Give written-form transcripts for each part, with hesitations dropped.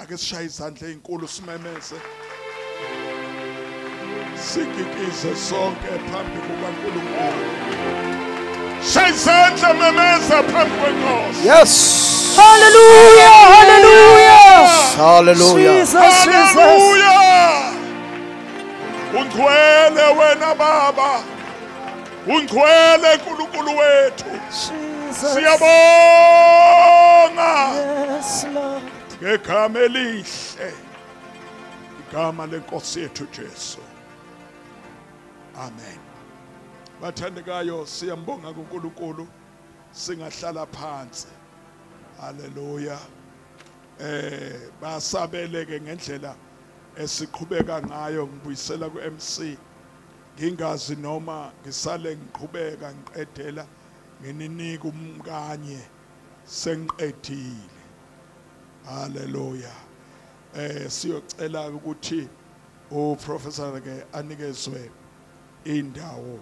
ake sishaye izandla ezinkulu simemeze sikikize sonke phambi kukaNkulunkulu. Shaya izandla memeza phambi kwenkosi. Yes. Hallelujah, hallelujah. Hallelujah. Jesus, Jesus. Hallelujah. Ungcwele wena Baba. Ungcwele uNkulunkulu wethu. Jesus. Siyabonga. Yes, Lord. Ngegama elihle. Igama lenkosi yethu Jesu. Amen. Bathandekayo siyambonga kuNkulunkulu singahlala phansi. Hallelujah. Basabeleke ngendlela esiqhubeka ngayo ngibuyisela ku-MC. Ngingazi noma ngisale ngiqhubeka ngiqedela ngininika umkanye sengiqedile. Hallelujah. Siyocela ukuthi uprofessor ke anikezwe indawo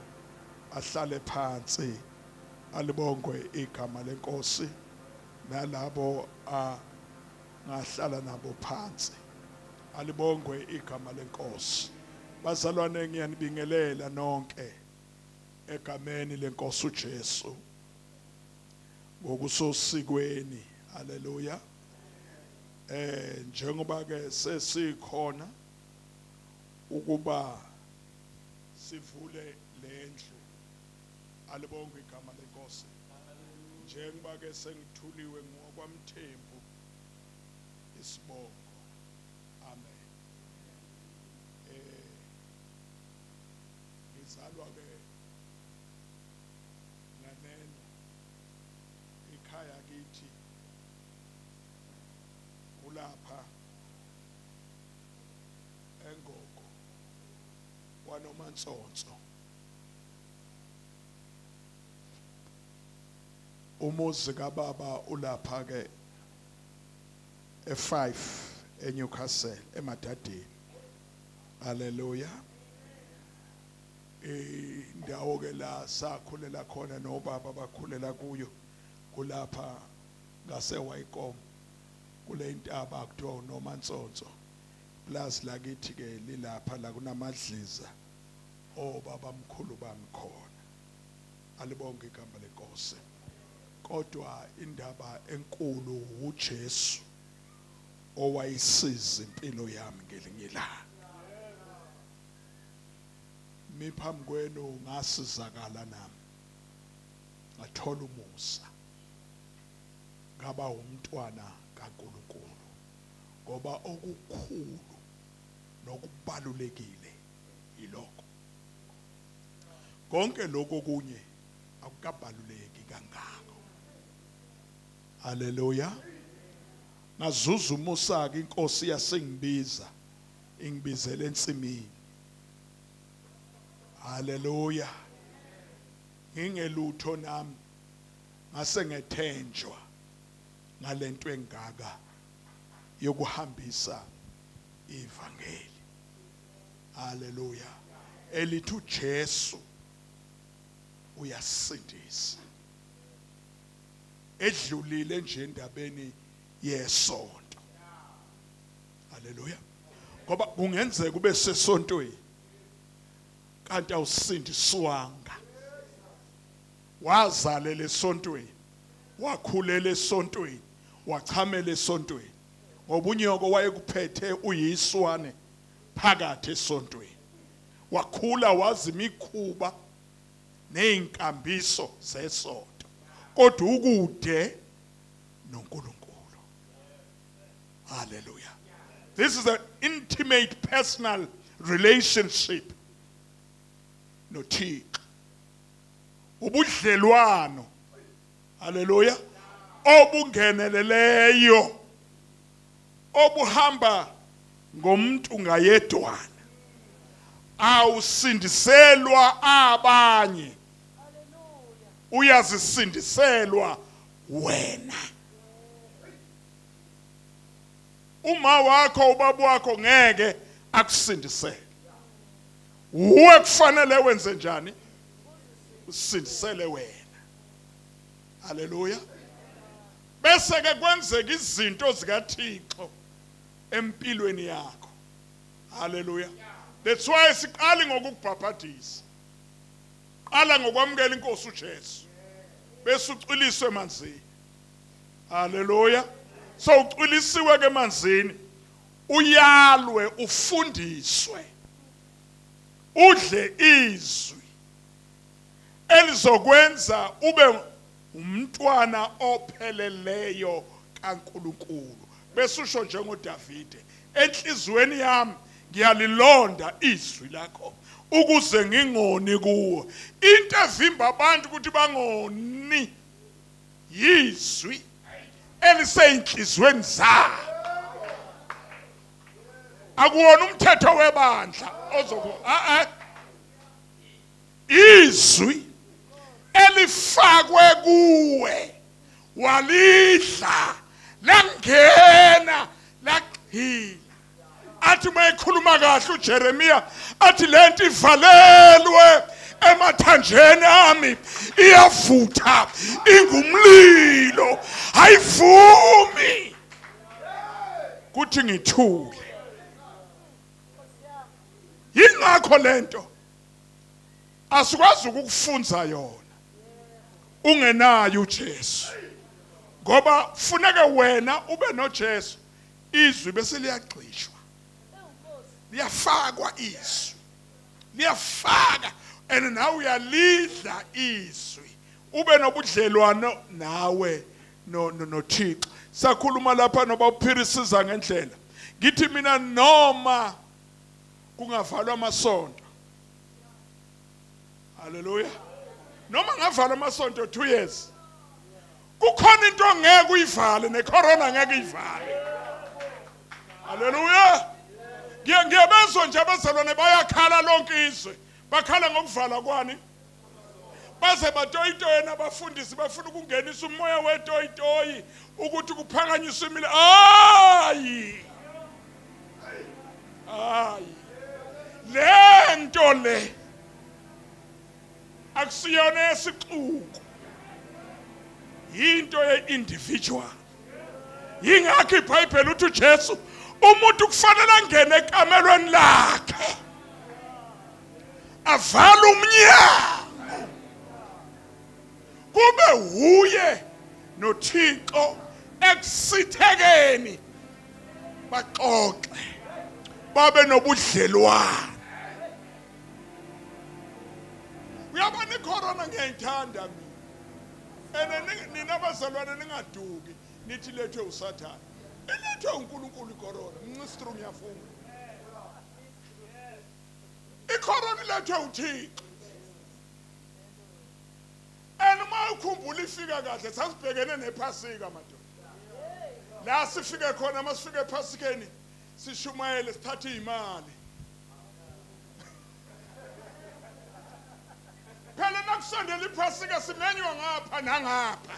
ahlale phansi alibongwe igama lenkosi nalabo ngahlala nabo phansi alibongwe igama lenkosi. Bazalwane ngiyanibingelela nonke egameni lenkosi uJesu ngokusosikweni. Haleluya. Njengoba ke sesikhona ukuba sivule lendlu alibonke igama lenkosi. Njengoba ke sengithuliwe ngokwaMthembu isibongo. Amen. Ngizalwa ke nganeno ikhaya kithi kulapha eNgogo kwaNomantsonso. Umuzi kaBaba ulapha ke e5 eNewcastle eMadadeni. Hallelujah. Indawo ke la sakhulela khona noBaba bakhulela kuyo kulapha ngaseWaycom kule intaba kuthiwa uNomantsonso. Plus lakithi ke lilapha la kunamadliza obaba mkhulu bami khona. Alibonke igama lenkosi. Kodwa indaba enkulu uJesu owayisiza impilo yami ngelinye ilanga. Miphambi kwenu ngasizakala nami. Ngathola umusa. Ngaba umntwana kaNkulunkulu. Ngoba okukhulu nokubalulekile yiloko. Konke lokho kunye akukabaluleki kangako. Hallelujah. Ngazuza umusa ke inkosi yasengibiza ingibizela ensimini. Hallelujah. Ngingelutho nami ngase ngethenjwa ngalento engaka yokuhambisa ivangeli. Hallelujah. Elithi uJesu uyasindisa. Edlulile nje endabeni yesonto. Hallelujah. Ngoba kungenzeka kube sesontweni kanti awusindiswanga. Wazalela esontweni, wakhulela esontweni, wachamela esontweni. Ngoba unyoko wayekuphethe uyiswane phakathi esontweni. Wakhula wazi imikhuba nezinkambiso zesonto. Kodwa ukude noNkulunkulu. Hallelujah. This is an intimate personal relationship noThixo. Ubudlelwano. Hallelujah. Obungeneleleyo. Obuhamba ngomuntu ngayedwana. Awusindiselwa abanye. Uyazisindiselwa wena. Uma wakho ubaba wakho ngeke akusindisele. Uwe kufanele wenze njani? Usindisele wena. Hallelujah. Bese ke kwenzeka izinto zikaThixo empilweni yakho. Hallelujah. That's why siqali ngokukubhabhadisa. Qala ngokwamukela inkosi uJesu. Bese uciliswe emanzini. Hallelujah. So ucilisiwe ke emanzini, uyalwe, ufundiswe. Udle izwi elizokwenza ube umntwana opheleleyo kaNkulunkulu. Bese usho njengoDavide, enhlizweni yami ngiyalilonda izwi lakho ukuze ngingoni kuwo. Into evimba abantu ukuthi bangoni yizwi eliseyinhlizweni zabo. Akuwona umthetho webandla izwi elifakwe kuwe walidla langena laqhila. Athi mayikhuluma kahle uJeremiya athi lento ivalelwe emathanjeni ami, iyavutha ingumlilo, ayivumi kuthi ngithule. Yingakho lento asikwazi ukukufunza yona ungenayo uJesu, ngoba kufuneka wena ube noJesu. Izwi bese liyagcishwa, liyafakwa izwi, liyafaka, and nawe uyalidla izwi ube nobudlelwano nawe noThixo. Sakhuluma lapha noba uphirisiza ngendlela, ngithi mina noma kungavalwa amasonto, haleluya, noma ngavalwa amasonto 2 years, kukhona into ngeke uyivale, necorona ngeke uyivale. Haleluya. Ngiyabezwa nje abazalwane bayakhala lonke izwe, bakhala ngokuvala kwani, baze batoyitoye nabafundisi bafuna ukungenisa umoya wetoyitoyi ukuthi kuphakanyiswe imile. Hayi, lento le akusiyona esixuku, into ye-individual. Yingakho iBhayibheli uthi uJesu umuntu kufanele angene ekamelweni lakhe, avale umnyango, kube huye noThixo ekusithekeni, baxoxe, babe nobudlelwano. Uyabona icorona ngiyayithanda mina, nina abazalwane ningaduki nithi lethwe uSathane, ilethwe uNkulunkulu. Icorona mncistru ngiyafunga, icorona ilethwe uThixo. Uma ukhumbula ifika kahle, sasibhekene nePhasika madoda, la sifike khona. Masifike ePhasikeni sishumayele, sithathe izimali. Phela nakusondela iPhasika simenywa ngapha nangapha.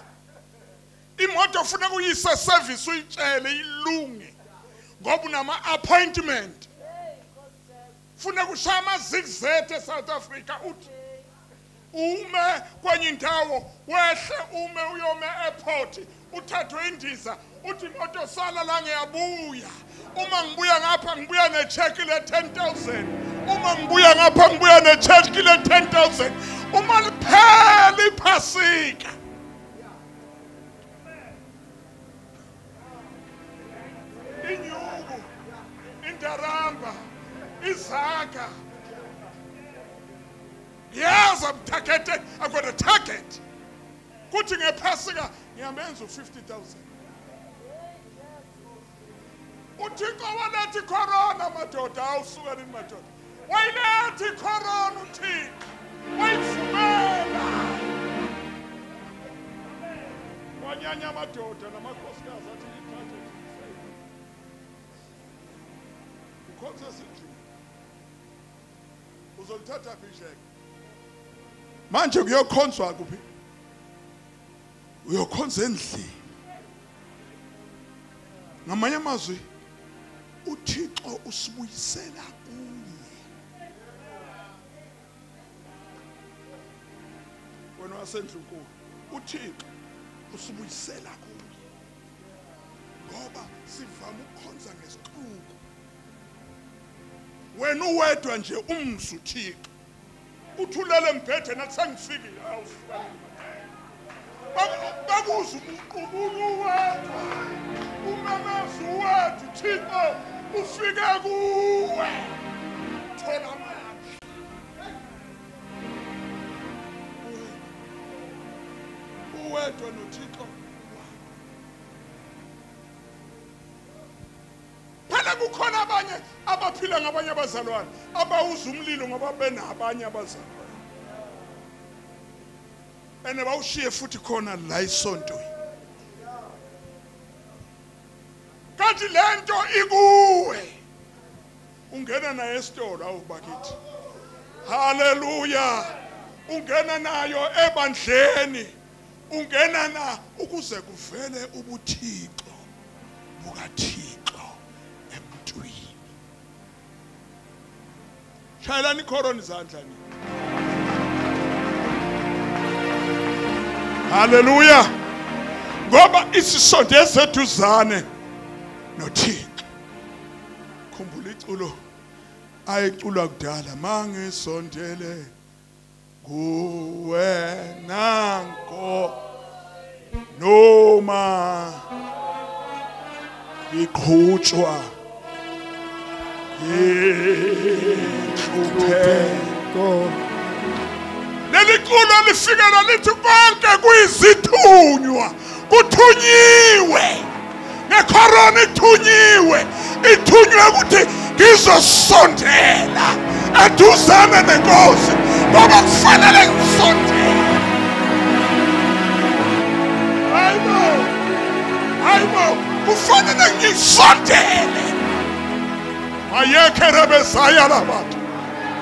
Imoto ufuna kuyisa service uyitshele ilunge, ngoba unama appointment. Funa kushaya amazigzet eSouth Africa, uthi ume kwenye indawo, wehle ume uyome airport, uthathwe indiza, uthi imoto sala la ngiyabuya. Uma ngibuya ngapha ngibuya necheck le 10,000. Uma ngibuya ngapha ngibuya necheck le 10,000. Uma liphela iPhasika, inyuku, indaramba, izaka, yes, I'm targeted. I've got a target. Kuthi ngePhasika ngiyamenza u50,000. Uthixo walethi corona madoda, awusuka nini madoda? Wayilethi corona uThixo, wayivumela. Wanyanya madoda namakhosikazi athi ngithathe ukhonza sidlile. Uzolithatha phisheke. Manje kuyokhonzwa kuphi? Uyokhonza endlini. Ngamanye amazwi uThixo usibuyisela kuye. Wena wasendlunkulu, uThixo usibuyisela kuye, ngoba sivama ukukhonza ngesixuku wena uwedwa nje umzi uThixo uthulele embhedeni athi sengifikile bakuza uqubulo uwedwa umamazi uwedwa uThixo ufike kuwe thola amandla uwedwa noThixo phela kukhona abanye abaphila ngabanye abazalwane abawuza umlilo ngoba benabanye abazalwane ene bawushiye futhi khona la isontweni kanti lento ikuwe ungena naye esitolo awubakithi haleluya ungena nayo ebandleni ungena na ukuze kuvele ubuthixo bukaThixo emntwini shayelani ikhoroni izandla ni haleluya ngoba isisondeze eduzane noThixo khumbula iculo ayiculwa kudala mangisondele kuwe nanko noma iqhutshwa inhlupheko leliculo lifikela lithi konke kuyizithunywa kuthunyiwe nekhorona ithunyiwe ukuthi ngizosondela eduzane nenkosi ngoba kufanele ngisondele hayibo kufanele ngisondele ayekhe rebesaya labantu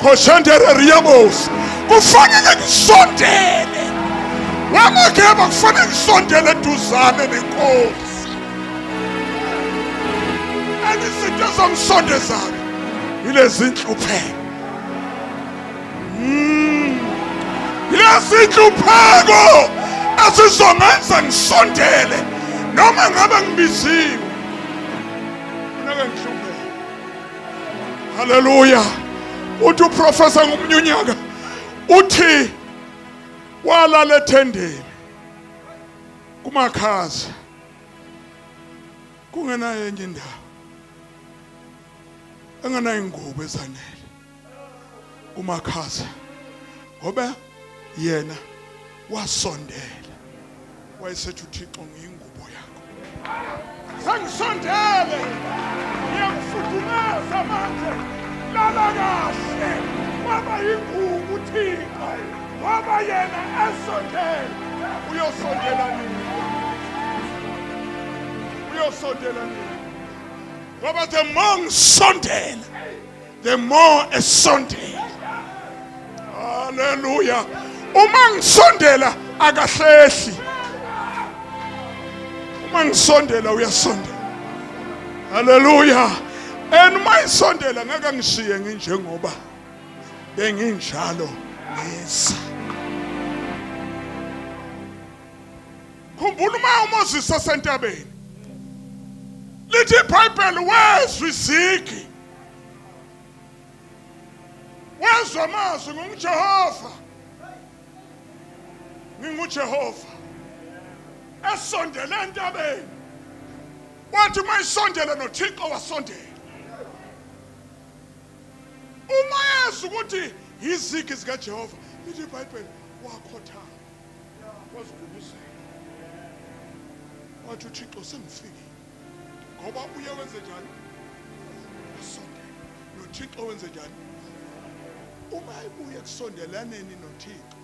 khoshendere riyabos kufanele ngisondele wamageba kufanele ngisondele eduzane nenkosi izinto zomsondezayo yilezi inhlupheko yilezi inhlupheko asizongenza ngisondele noma ngabe ngibiziwe nake ngihlupheke haleluya uthi uprofessor ngumnyunyaka uthi walala ethendeni kumakhaza kungenayo enye indawo engenayo ingubo ezanele kumakhaza ngoba yena wasondela wayesethi uThixo ngiyingubo yakho sengisondele ngiyakufudumeza manje lala kahle waba yingubo uThixo waba yena esondele uyosondela nini ngoba the more ngisondela the more esondela haleluya uma ngisondela akahlehli uma ngisondela uyasondela haleluya uma ngisondela ngeke ngishiye nginjengoba benginjalo ngisa khumbula uma uMoses asentabeni lithi iBhayibheli wezwa izigi wezwa amazwi ngumJehova nginguJehova esondele entabeni wathi uma isondele noThixo wasondela uma yezwa ukuthi izigi zikaJehova lithi iBhayibheli wakhothama wazigubuzela wathi uThixo sengifikile ngoba uye wenze njalo usondele noThixo wenze njalo uma ibuye kusondelaneni noThixo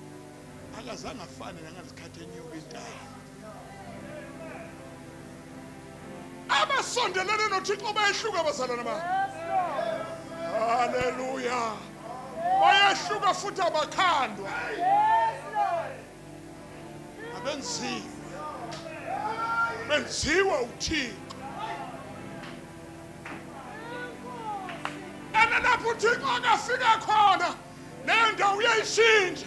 akazange afane nangezikhathi enyuka intaba abasondelene noThixo bayehluka abazalwana babo haleluya bayehluka futhi abakhandwa benziwa uThixo lapho uThixo akafika khona nendawo uyayishintsha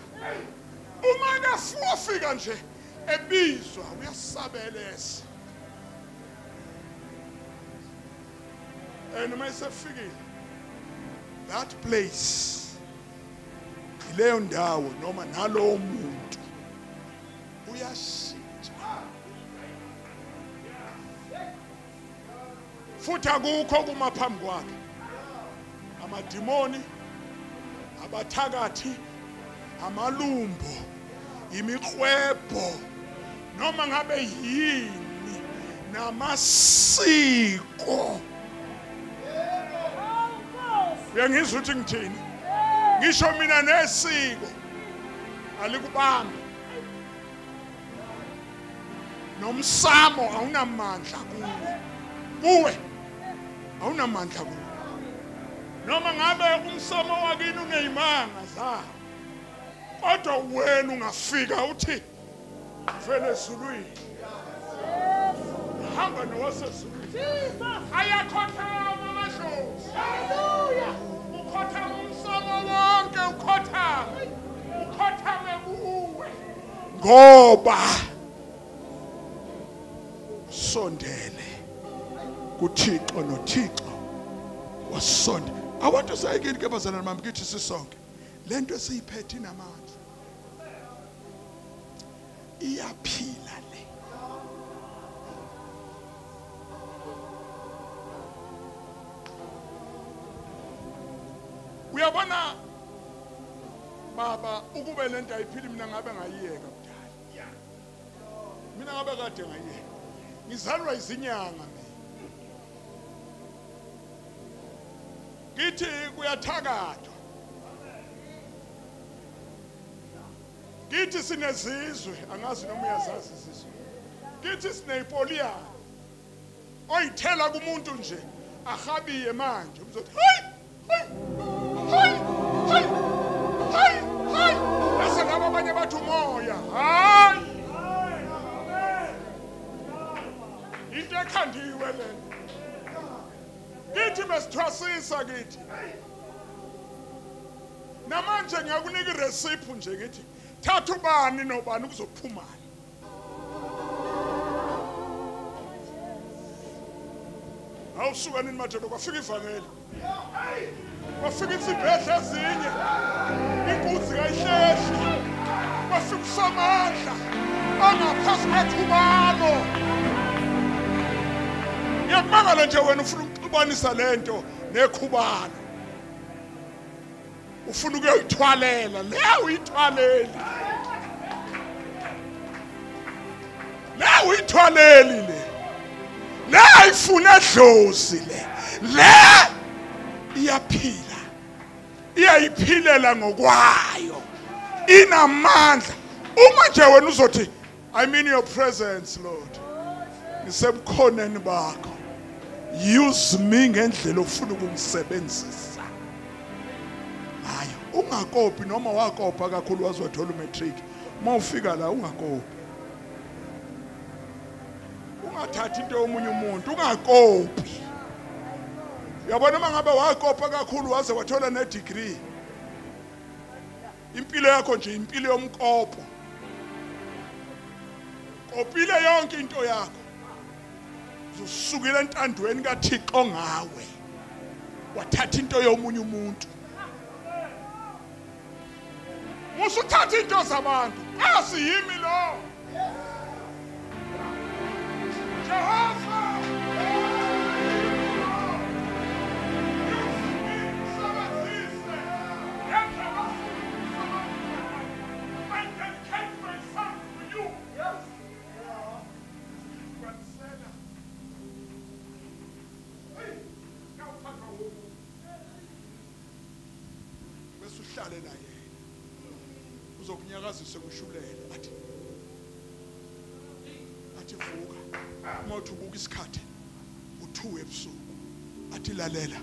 uma akafika nje ebizwa uyasabelesa and mayisefikile that place ileyo ndawo noma nalowo muntu uyashintsha futhi akukho kuma phambi kwakhe amadimoni abathakathi amalumbo imikhwebo noma ngabe yini namasiko uyangizwa ukuthi ngithini ngisho mina nesiko alikubamba nomsamo awunamandla kuwe awunamandla kuwe noma ngabe umsamo wakini ungeyimanga za kodwa wena ungafika uthi vele ezulwini hamba nowasezulwini ayakhothama amadlozi haleluya ukhothama umsamo wonke ukhothame kuwe ngoba sondele kuThixo noThixo wasonde. I want to say again ke bazalwane bami kithi sisonke lento esiyiphethe namanje iyaphila le uyabona baba ukube lento ayiphili mina ngabe ngayiyeka kudala mina ngabe kade ngayiyeka ngizalwa izinyanga ngithi kuyathakathwa ngithi sinezizwe angazi noma uyazazi izizwe ngithi sinepoliana oyithela kumuntu nje ahabiye manje uzothi hayi bese laba abanye bathi umoya hayi into ekhandiwe lena ngithi besithwasisa kithi namanje ngiyakunika iresiphi nje ngithi thatha ubani nobani kuzophumana awusuka nini madoda kwafika ivangeli kwafika izibhedlela ezinye inkunzi kayihlehli kwafika usamandla angaphansi kwethubalo ngiyakubangala nje wena ufuna ukuxubanisa lento nekhubalo ufuna ukuyithwalela le uyithwaleli le uyithwaleli le ayifuna dlozi le iyaphila iyayiphilela ngokwayo inamandla uma nje wena uzothi I mean your presence Lord ngisemkhoneni bakho use me ngendlela ofuna ukungisebenzisa hayi ungakopi noma wakopa kakhulu wazothola umatric mawufika la ungakopi ungathathi into yomunye umuntu ungakopi uyabona mangabe wakopa kakhulu waze wathola ne degree impilo yakho nje impilo yomkopo kopile yonke into yakho uzosukela entandweni kaThixo ngawe wathatha into yomunye umuntu musuthatha into zabantu asiyimi lo Jehova uhlale naye uzokunyakazisa kushulele athi vuka mawuthi ubuka isikhathi u2 ebusuku athi lalela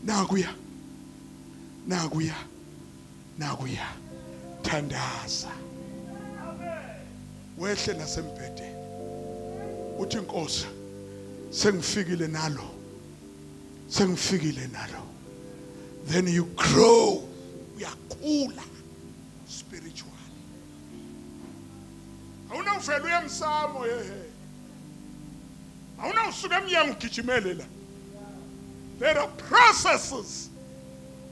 nakuya thandaza wehle nasembhedeni uthi Nkosi sengifikile nalo then you grow uyakhula spiritually awunawuvela uyemsamo awunawusuka emnyango ugijimele la There are processes.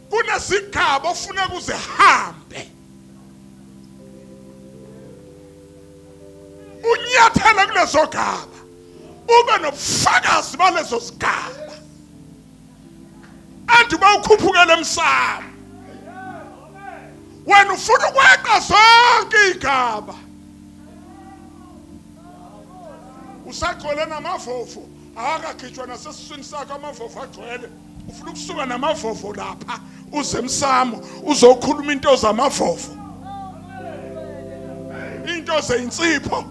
Kunesigaba ofuna kuzihambe. Unyathela kulezo gaba. Ube nobufakazi balezo zigaba. Anti bawukhuphukele emsamo. Wena ufuna ukweqa zonke igaba. Usagcwele namavovo. Akakhitshwa nasesiswini sakho amavovo agcwele. Ufuna ukusuka namavovo lapha uze emsamo uzokhuluma into zamavovo. Into zeyinsipho.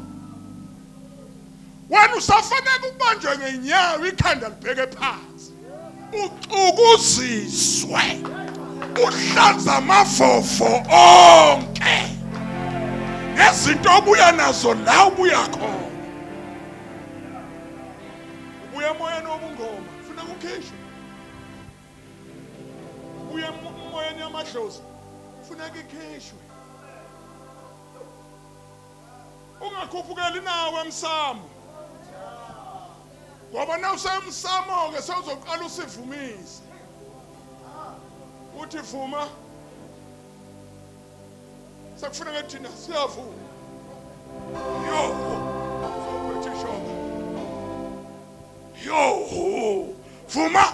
Wena usafanele ukubanjwe ngenyawo ikhanda libheke phansi. Ucukuziswe. Uhlanza amavovo onke. Nezinto obuya nazo la ubuya khona. Ubuya emoyeni wobungoma, ufuna ukukhishwa. Ubuya emoyeni yamadlozi, ufuna ukukhishwa. Ungakhuphukeli nawe emsamo. Ngoba na usemsamo ke sewuzoqala usivumise. Uthi vuma. Sekufuneka thina siyavuma. Yo, vuma.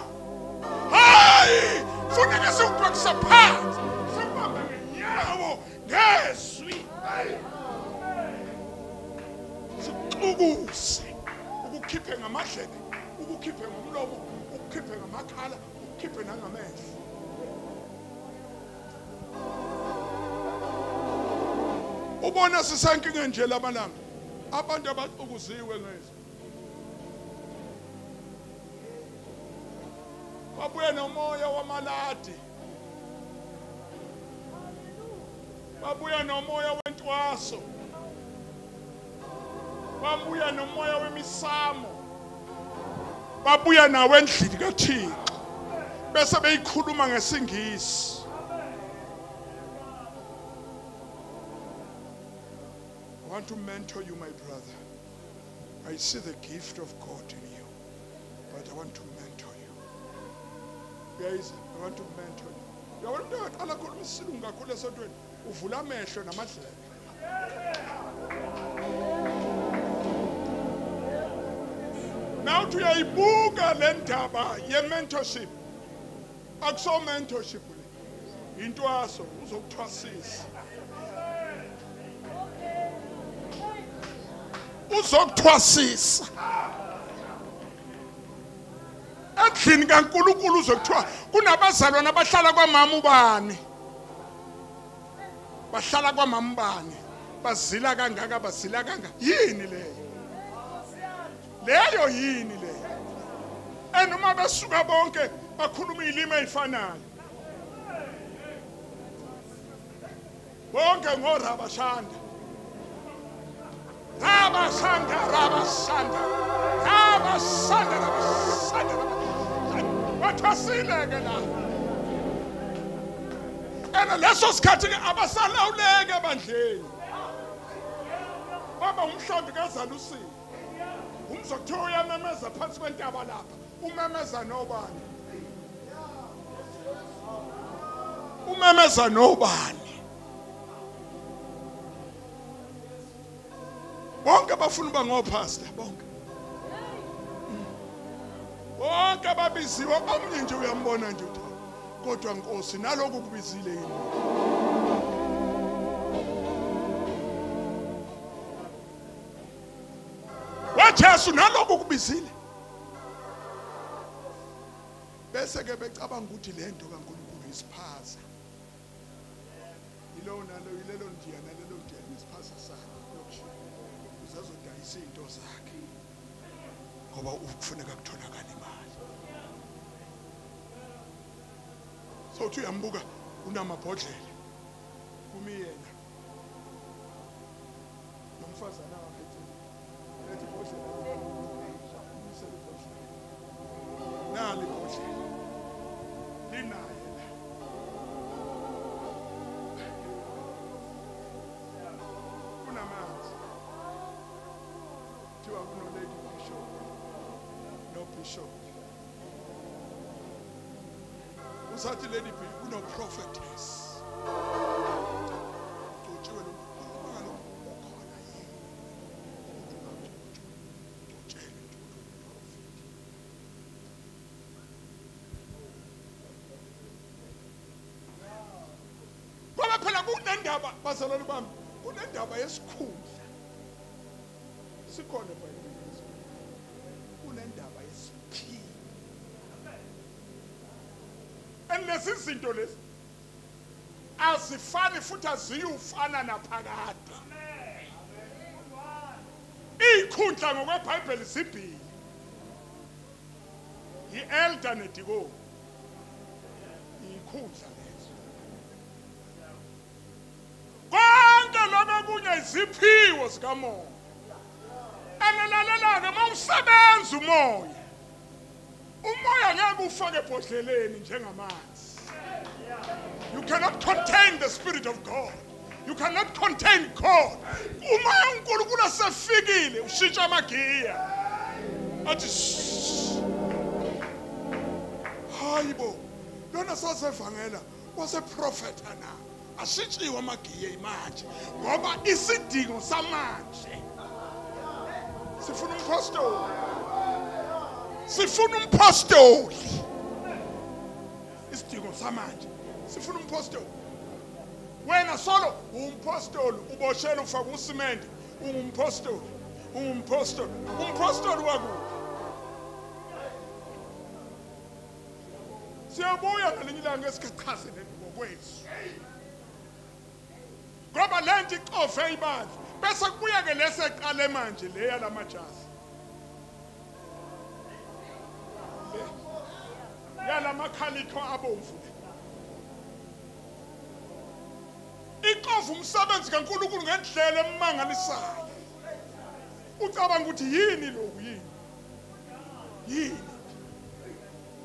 Hayi, funeka siwubhekisa phansi. Sibambe ngenyawo ngezwi. Sikuqukuse. Ukukhiphe ngamadlebe, ukukhiphe ngomlomo, ukukhiphe ngamakhala, ukukhiphe nangamehlo. Ubona sisankinga nje lamalanga. Abantu abaxukuziwe ngezwe. Babuye nomoya wamaladi. Babuye nomoya wentwaso. Babuya nomoya wemisamo. Babuya nawe endlini kaThixo. Bese beyikhuluma ngesingisi. I want to mentor you, my brother. I see the gift of God in you, but I want to mentor you. Guys, I want to mentor you. You want to qala khona isilunga kakhulu esontweni. Uvula amehlo namadlebe. Now to uyayibuka le ndaba ye-mentorship. Akuso mentorship le. Intwaso uzokuthwasisa. Uzokuthwasisa. Endlini kaNkulunkulu uzokuthiwa kunabazalwana abahlala kwamama ubani. Bahlala kwamama ubani. Bazila kangaka bazila kangaka. Yini leyo? Leyo yini leyo? Enoma basuka bonke bakhuluma ilimi elifanayo. Bonke ngorabashanda. Rabashanda, Rabashanda, Rabashanda, Rabashanda. Wathwasileke la. Ena leso sikhathi abasalawuleke ebandleni. Baba umhlambi kazalusile. Umzokuthiwa uyamemeza phansi kwentaba lapha. Umemeza nobani? Umemeza nobani? Bonke bafuna uba ngopastor bonke. Bonke ababiziwe omnye nje uyambona nje uthi kodwa Nkosi naloku kubizile yini? Wajesu naloku kubizile. Bese ke becabanga ukuthi le nto kaNkulunkulu isiphaza. Ilona lelo ndiya nalelo ndiya isiphaza sakhe lokusho. Uzazodayisa izinto zakhe. Ngoba ukufuneka kutholakala imali. So uthi uyambuka unamabhodlela. Kumi yena. Nomfazana wakhe ethi bhodlela. Nali bhodlela. Linaye. Kunamanzi. Thiwa kuno lady bishop. No bishop. usathi lady B kuno prophetess utshiwe lo makalo ukhona yini utshele ngoba phela kunendaba bazalwane bami kunendaba yesikhundla sikhona eBhayibhelini kunendaba yesiphi lezi zinto lezi azifani futhi aziyufana naphakade ikhundla ngokweBhayibheli sibhili i-elder nedikoni ikhundla lezo konke lokho kunye iziphiwo zikamoya alalalelake mawusebenza umoya ngeke ufake ebhodleleni njengamanzi. You cannot contain the Spirit of God. You cannot contain God. Umoya uNkulunkulu sefikile ushintsha amagiya athi hayibo lona sasevangela waseprofeta na ashintshiwe amagiya manje ngoba isidingo samanje sifuna umpostoli sifuna umpostoli isidingo samanje sifuna umpostoli wena solo umpostoli uboshela ufaka usimende ungumpostoli umpostoli wakho siyabuya ngelinye ilanga esikachazele ngokwethu ngoba lento ixove ibandla bese kubuya ke leseqale manje leya lamajazi yala makhalikho abomvu ixove umsebenzi kaNkulunkulu ngendlela emangalisayo ucabanga ukuthi yini lokhu yini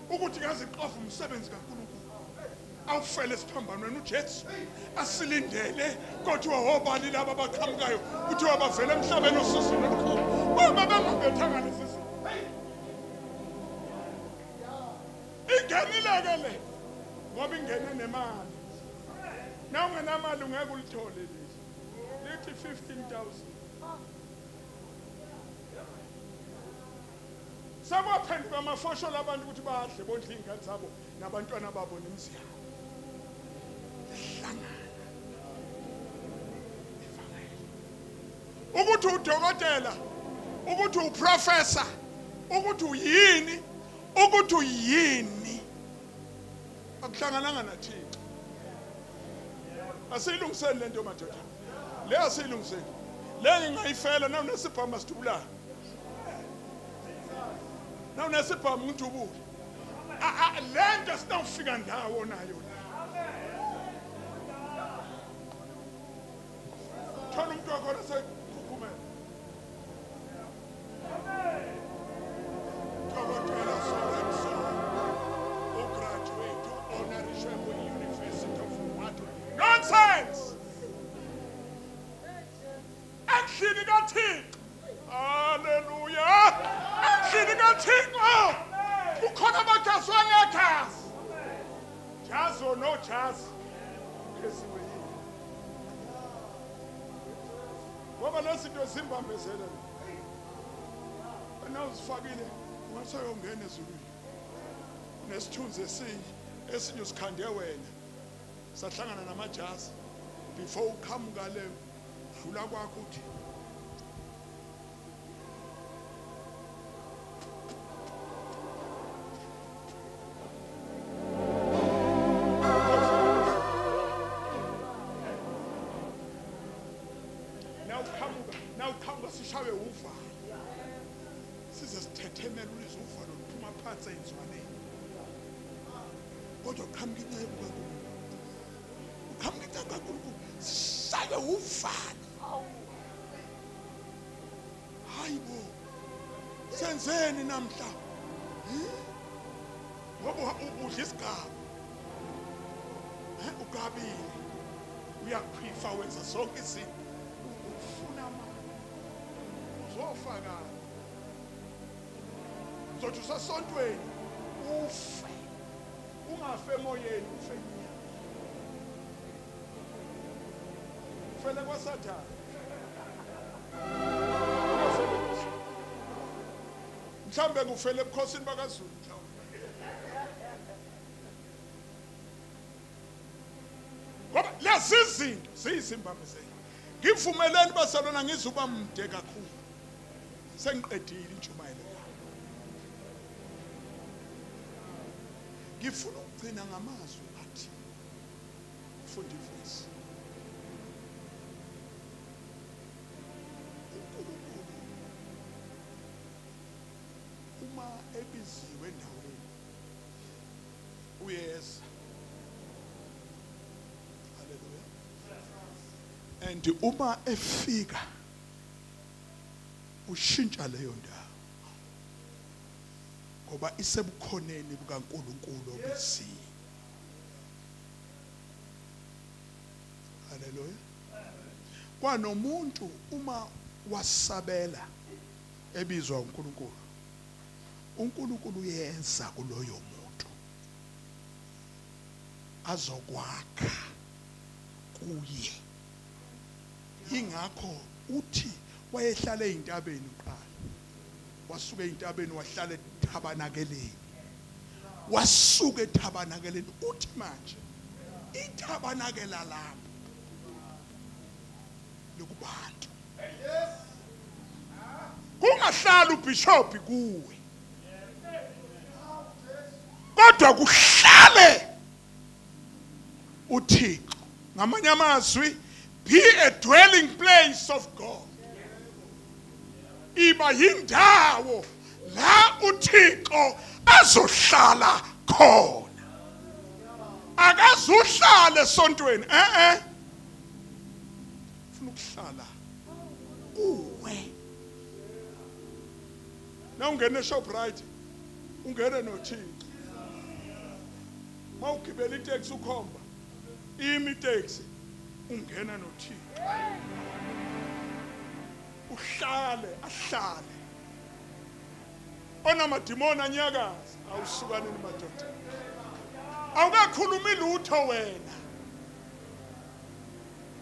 ukuthi ngaze ixove umsebenzi kaNkulunkulu awufele esiphambanweni uJesu asilindele kodwa wobani laba abaqhamukayo uthi wabavela emhlabeni osizini olukhulu uma bengabethanga lesizini ingenile le ngoba ingene nemali na ungenamali ungeke ulithole lezi lithi 15,000 sakwaphenduka amafosho abantu ukuthi badle bondle ingane zabo nabantwana babo nemizi yabo ukuthi udokotela ukuthi uprofessor ukuthi uyini ukuthi uyini akuhlangananga naThixo asiyilungiseni lento madoda le asiyilungiseni le ngingayifela na unesibhamu sidubula na unesibhamu ngidubula lento sinawufika ndawo nayo thola umuntu wakhona sekhukhumela nonsense endlini kaThixo haleluya endlini kaThixo ukhona amajazi wangekhasi jazi or no jazi kesiwe yini ngoba lezinto zimbambezela wena uzifakile ungasayongena ezulwini nesithunzi esinye usikhande wena sahlangana namajazi before uqhamuka le dlula kwakho uthi nawuqhamuka sishawe uva size sithethemela ulizwe uvalo luphuma phansi enzwaneni kodwa uqhamuka incebo uqhamuka kaNkulunkulu sishawe uvalo hayibo senzeni namhla ngoba udla isigaba ukabili uyakhwifa wenza sonke izinto ufuna amandla uzofaka uzothi usasontweni ufe ungafe emoyeni ufele. Ufele kwaSathane. Mhlambe kufele ebukhosini bakaZulu mhlawumbe. Ngoba lezi zinto ziyisimbamizelo. Ngivumeleni basalona ngizuba mde kakhulu. Sengiqedile intshumayelo yami. Ngifuna ukugcina ngamazwi athi funda ivesi. uNkulunkulu uma ebiziwe endaweni uyeza. Hallelujah. And uma efika ushintsha leyo ndawo ngoba isebukhoneni bukaNkulunkulu obiziwe. Hallelujah. Kwanomuntu uma wasabela ebizwa uNkulunkulu, uNkulunkulu uyeza kuloyo muntu azokwakha kuye. Ingakho uthi wayehlala ezintabeni uqala, wasuka ezintabeni wahlala eThabanakeleni, wasuka eThabanakeleni uthi manje iThabanakela lapho lokubantu kungahlala ubishop kuwe, kodwa kuhlale uThixo. Ngamanye amazwi, be a dwelling place of God. Iba yindawo la uThixo azohlala khona. Akazuhlala esontweni, ufuna ukuhlala uwe. Na ungene eShoprite, ungene noThixo. Mawugibela itaxi ukhomba, imi itaxi ungena noThixo. Uhlale, ahlale. Onamadimoni anyakaza, awusukaneni madoda. Awukakhulumi lutho wena.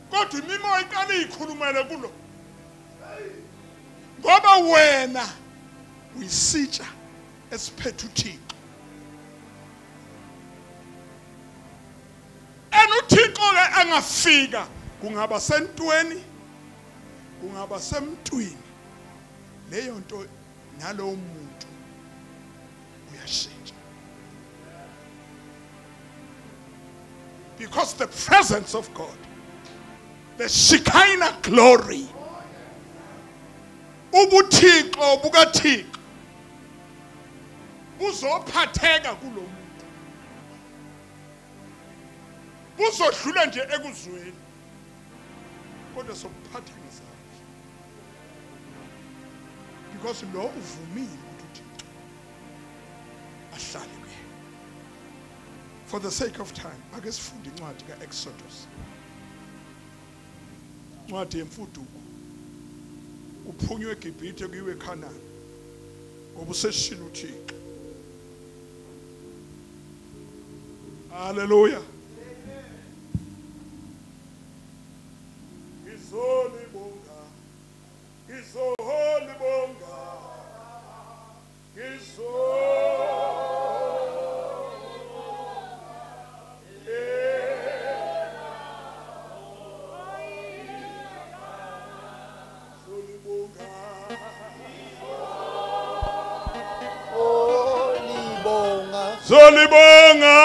Kodwa imimoya iqala ikhulumele kulo. Ngoba wena uyisitsha esiphethe uThixo. uThixo ke angafika, kungaba sentweni, kungaba semntwini, leyo nto nalowo muntu uyashintsha. Because the presence of God, the Shekinah glory, ubuthixo bukaThixo buzophatheka kulo muntu. Buzodlula nje ekuzweni, kodwa sokuphatha ngezandla. Because lo uvumile ukuthi uThixo ahlale kuye. For the sake of time, ake sifunde incwadi kaExodus. Incwadi yemfuduko. Uphunywe eGibhithe kuyiwe eKhanani. Ngoba useshila uThixo. Hallelujah. Ngizolibonga, ngizolibonga, Zolibonga,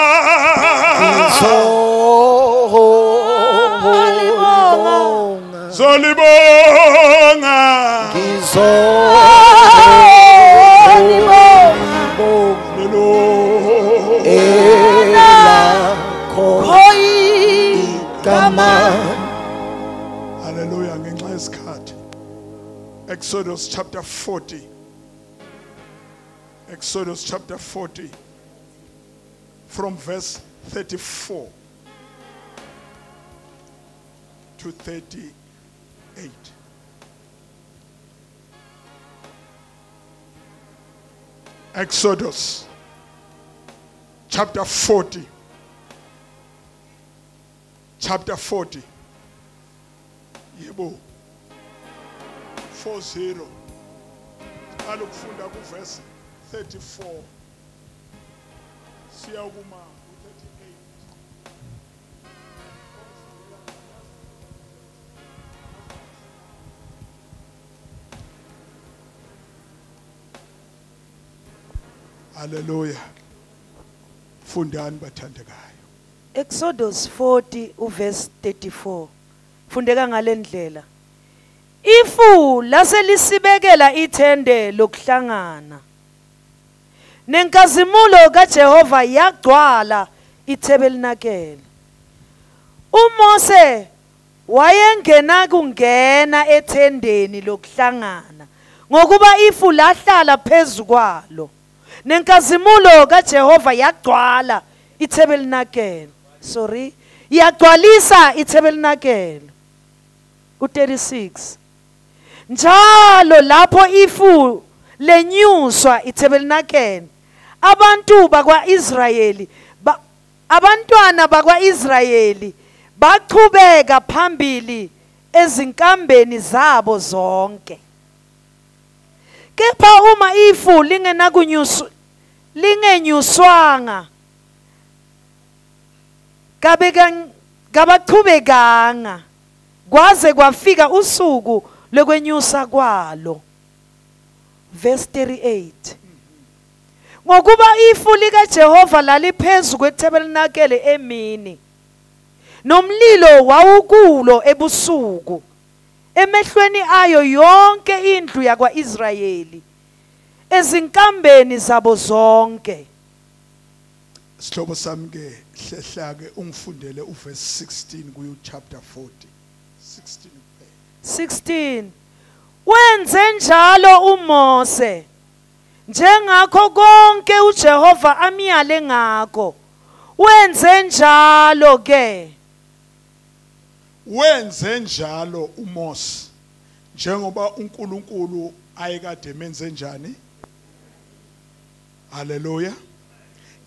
Zolibonga, Hallelujah. Ngenxa yesikhathi. Exodus chapter 40. Exodus chapter 40. From verse 34 to 38. Exodus chapter 40 chapter 40. Yebo. 40. Qala ukufunda ku verse 34. Siya kuma u38. Hallelujah. Fundani bathandekayo. Exodus 40 uverse 34. Fundeka ngalendlela. Ifu laselisibekela ithende lokuhlangana. Nenkazimulo kaJehova yagcwala iTabernacle. uMose wayengena kungena ethendeni lokuhlangana ngokuba ifu lahlala phezukwalo. Nenkazimulo kaJehova yagcwala iTabernacle. Sorry, yagcwalisa iTabernacle. U36. Njalo lapho ifu lenyuswa iTabernacle, abantu bakwaIsrayeli abantwana bakwaIsrayeli baqhubeka phambili ezinkambeni zabo zonke. Kepha uma ifu lingenyuswanga kabaqhubekanga kwaze kwafika usuku lokwenyusa kwalo. Verse 38. Ngokuba ifu likaJehova laliphezu kweTabernacle emini, nomlilo wawukulo ebusuku, emehlweni ayo yonke indlu yakwaIsrayeli, ezinkambeni zabo zonke. Sihlobo sami ke hlehla ke ungifundele uverse 16 kuyo chapter 40. 16. Wenze njalo uMose njengakho konke uJehova amyale ngakho. Wenze njalo ke. Wenze njalo uMose njengoba uNkulunkulu ayekade menze njani. Hallelujah.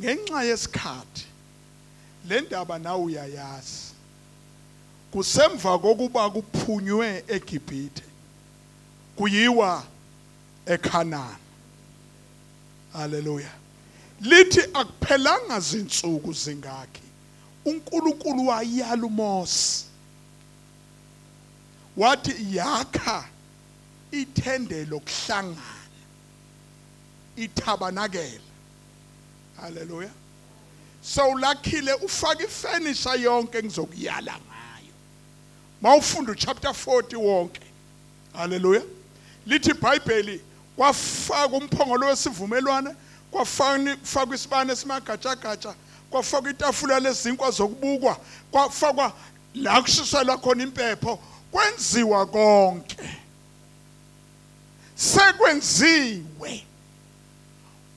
Ngenxa yesikhathi le ndaba nawe uyayazi. Kusemva kokuba kuphunywe eGibhithe kuyiwa eKhanani. Hallelujah. Lithi akuphelanga zinsuku zingakhi uNkulunkulu wayala uMose wathi yakha ithende lokuhlangana, iTabernacle. Hallelujah. So lakhile ufaka ifurniture yonke ngizokuyala ngayo. Mawufunda chapter 40 wonke. Hallelujah. Lithi iBhayibheli kwafaka umphongolo wesivumelwano, kwafaka isibane esimagajagaja, kwafaka itafula lezinkwa zokubukwa, kwafakwa la kushiselwa khona impepho, kwenziwa konke. Sekwenziwe.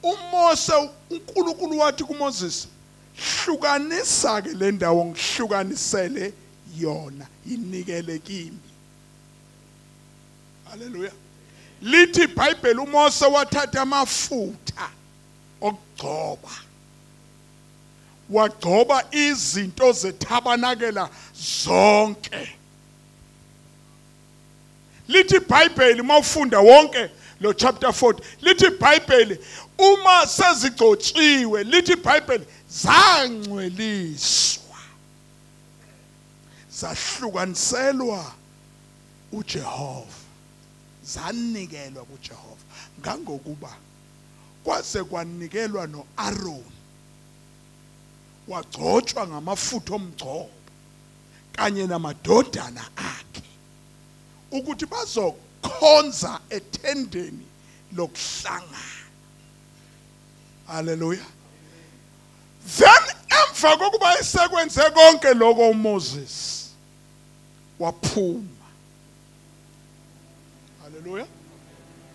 uMose uNkulunkulu wathi kuMoses, hlukanisa ke le ndawo ngihlukanisele yona, inikele kimi. Hallelujah. Lithi iBhayibheli uMose wathatha amafutha okugcoba, wagcoba izinto zeTabernacle zonke. Lithi iBhayibheli mawufunda wonke lo chapter 40, lithi iBhayibheli uma sezigcotshiwe, lithi iBhayibheli zangcweliswa, zahlukaniselwa uJehova, zanikelwa kuJehova. Ngangokuba kwase kwanikelwa noAaron, wagcotshwa ngamafutha omgcobo kanye namadodana akhe ukuthi bazokhonza ethendeni lokuhlangana. Hallelujah. Then emva kokuba isekwenze konke lokho uMoses waphuma. Hallelujah.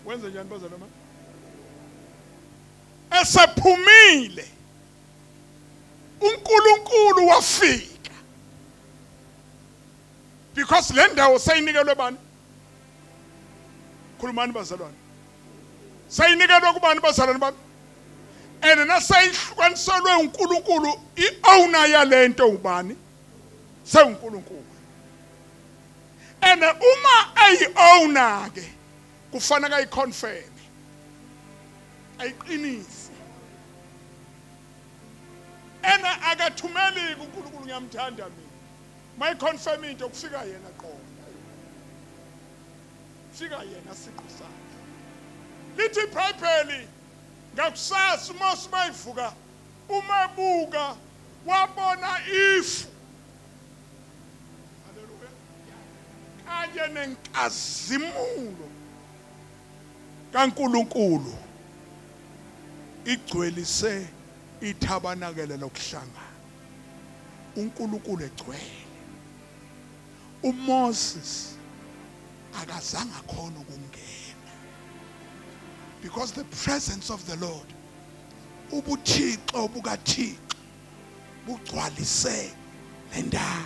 Wenze njani bazalwane? Esephumile uNkulunkulu wafika. Because le ndawo sayinikelwe bani? Khulumani bazalwane. Sayinikelwe kubani bazalwane bami? And nasayihlukaniselwe uNkulunkulu, iowner yalento ubani? senguNkulunkulu. And uma ayi-owner ke kufanele ayiconfirm, ayiqinise. And akathumeli uNkulunkulu ngiyamthanda mina. Mayiconfirm into kufika yena qona. Fika yena siqu sakhe. Lithi iBhayibheli ngakusasa uMose mayivuka umabuka wabona ifu. Haleluya. Kanye nenkazimulo kaNkulunkulu igcwelise ithabanakele lokuhlangana. uNkulunkulu egcwele. uMoses akazange khona ukungena because the presence of the Lord, ubuthixo bukaThixo bugcwalise le ndawo,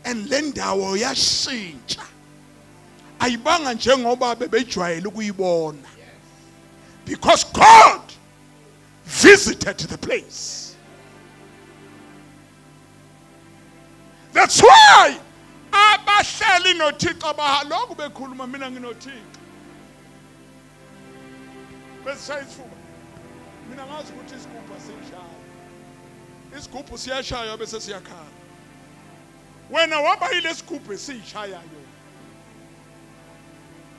and le ndawo yashintsha, ayibanga njengoba bebejwayele ukuyibona, because God visited the place. That's why abahlali noThixo bahaloku bekhuluma mina nginoThixo besishaya isifuba. Mina ngazi ukuthi isigubhu siyashaya, isigubhu siyashaya bese siyakhala. Wena waba yile sigubhu esishayayo,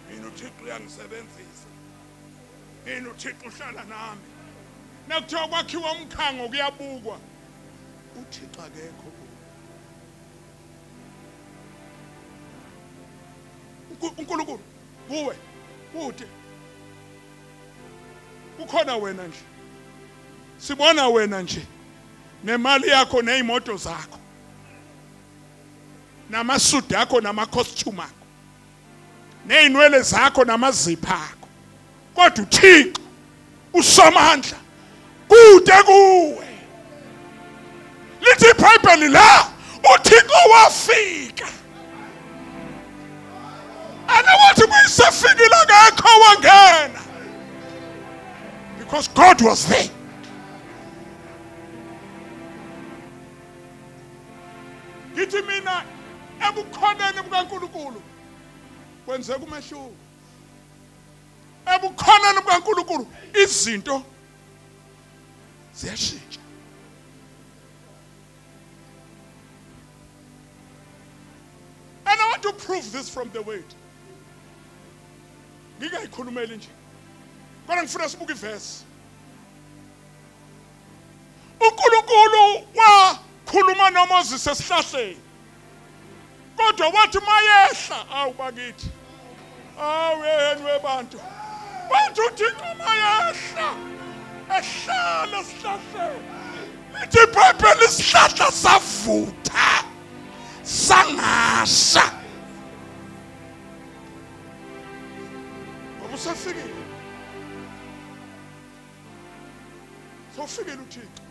mina uThixo uyangisebenzisa, mina uThixo uhlala nami. Nakuthiwa kwakhiwa umkhango kuyabukwa, uThixo akekho. uNkulunkulu kuwe kude ukhona wena nje, sibona wena nje nemali yakho nezimoto zakho namasudu akho namacostume akho nezinwele zakho namazipho akho, kodwa uThixo usomandla kude kuwe. Lithi iBhayibheli la uThixo wafika. Because God was there. Githi mina ebukhoneni bukaNkulunkulu kwenzeka umehluko. Ebukhoneni bukaNkulunkulu izinto ziyashintsha. And I want to prove this from the word. Ngingayikhulumeli nje, kodwa ngifuna sibuke iverse. uNkulunkulu wakhuluma noMoses esihlahleni, kodwa wathi mayehla, awu bakithi, awu yeni webantu, wathi uThixo mayehla ehlala esihlahleni. Lithi iBhayibheli isihlahla savutha sangasha. Usafikile, sofikile uThixo.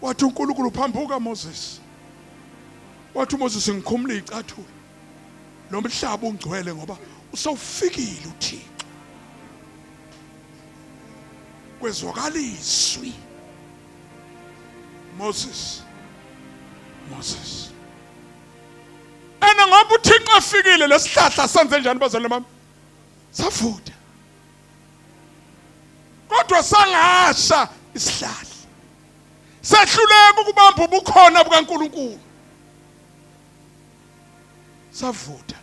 Wathi uNkulunkulu phambuka Moses, wathi uMoses ngikhumule icathulo lo mhlaba ungcwele ngoba usawufikile uThixo. Kwezwakala izwi, Moses, Moses. Ena ngoba uThixo afikile lesihlahla senze njani bazalwane bami? Savutha. Kodwa sangasha isihlahla. Sehluleka ukubamba ubukhona bukaNkulunkulu. Savutha.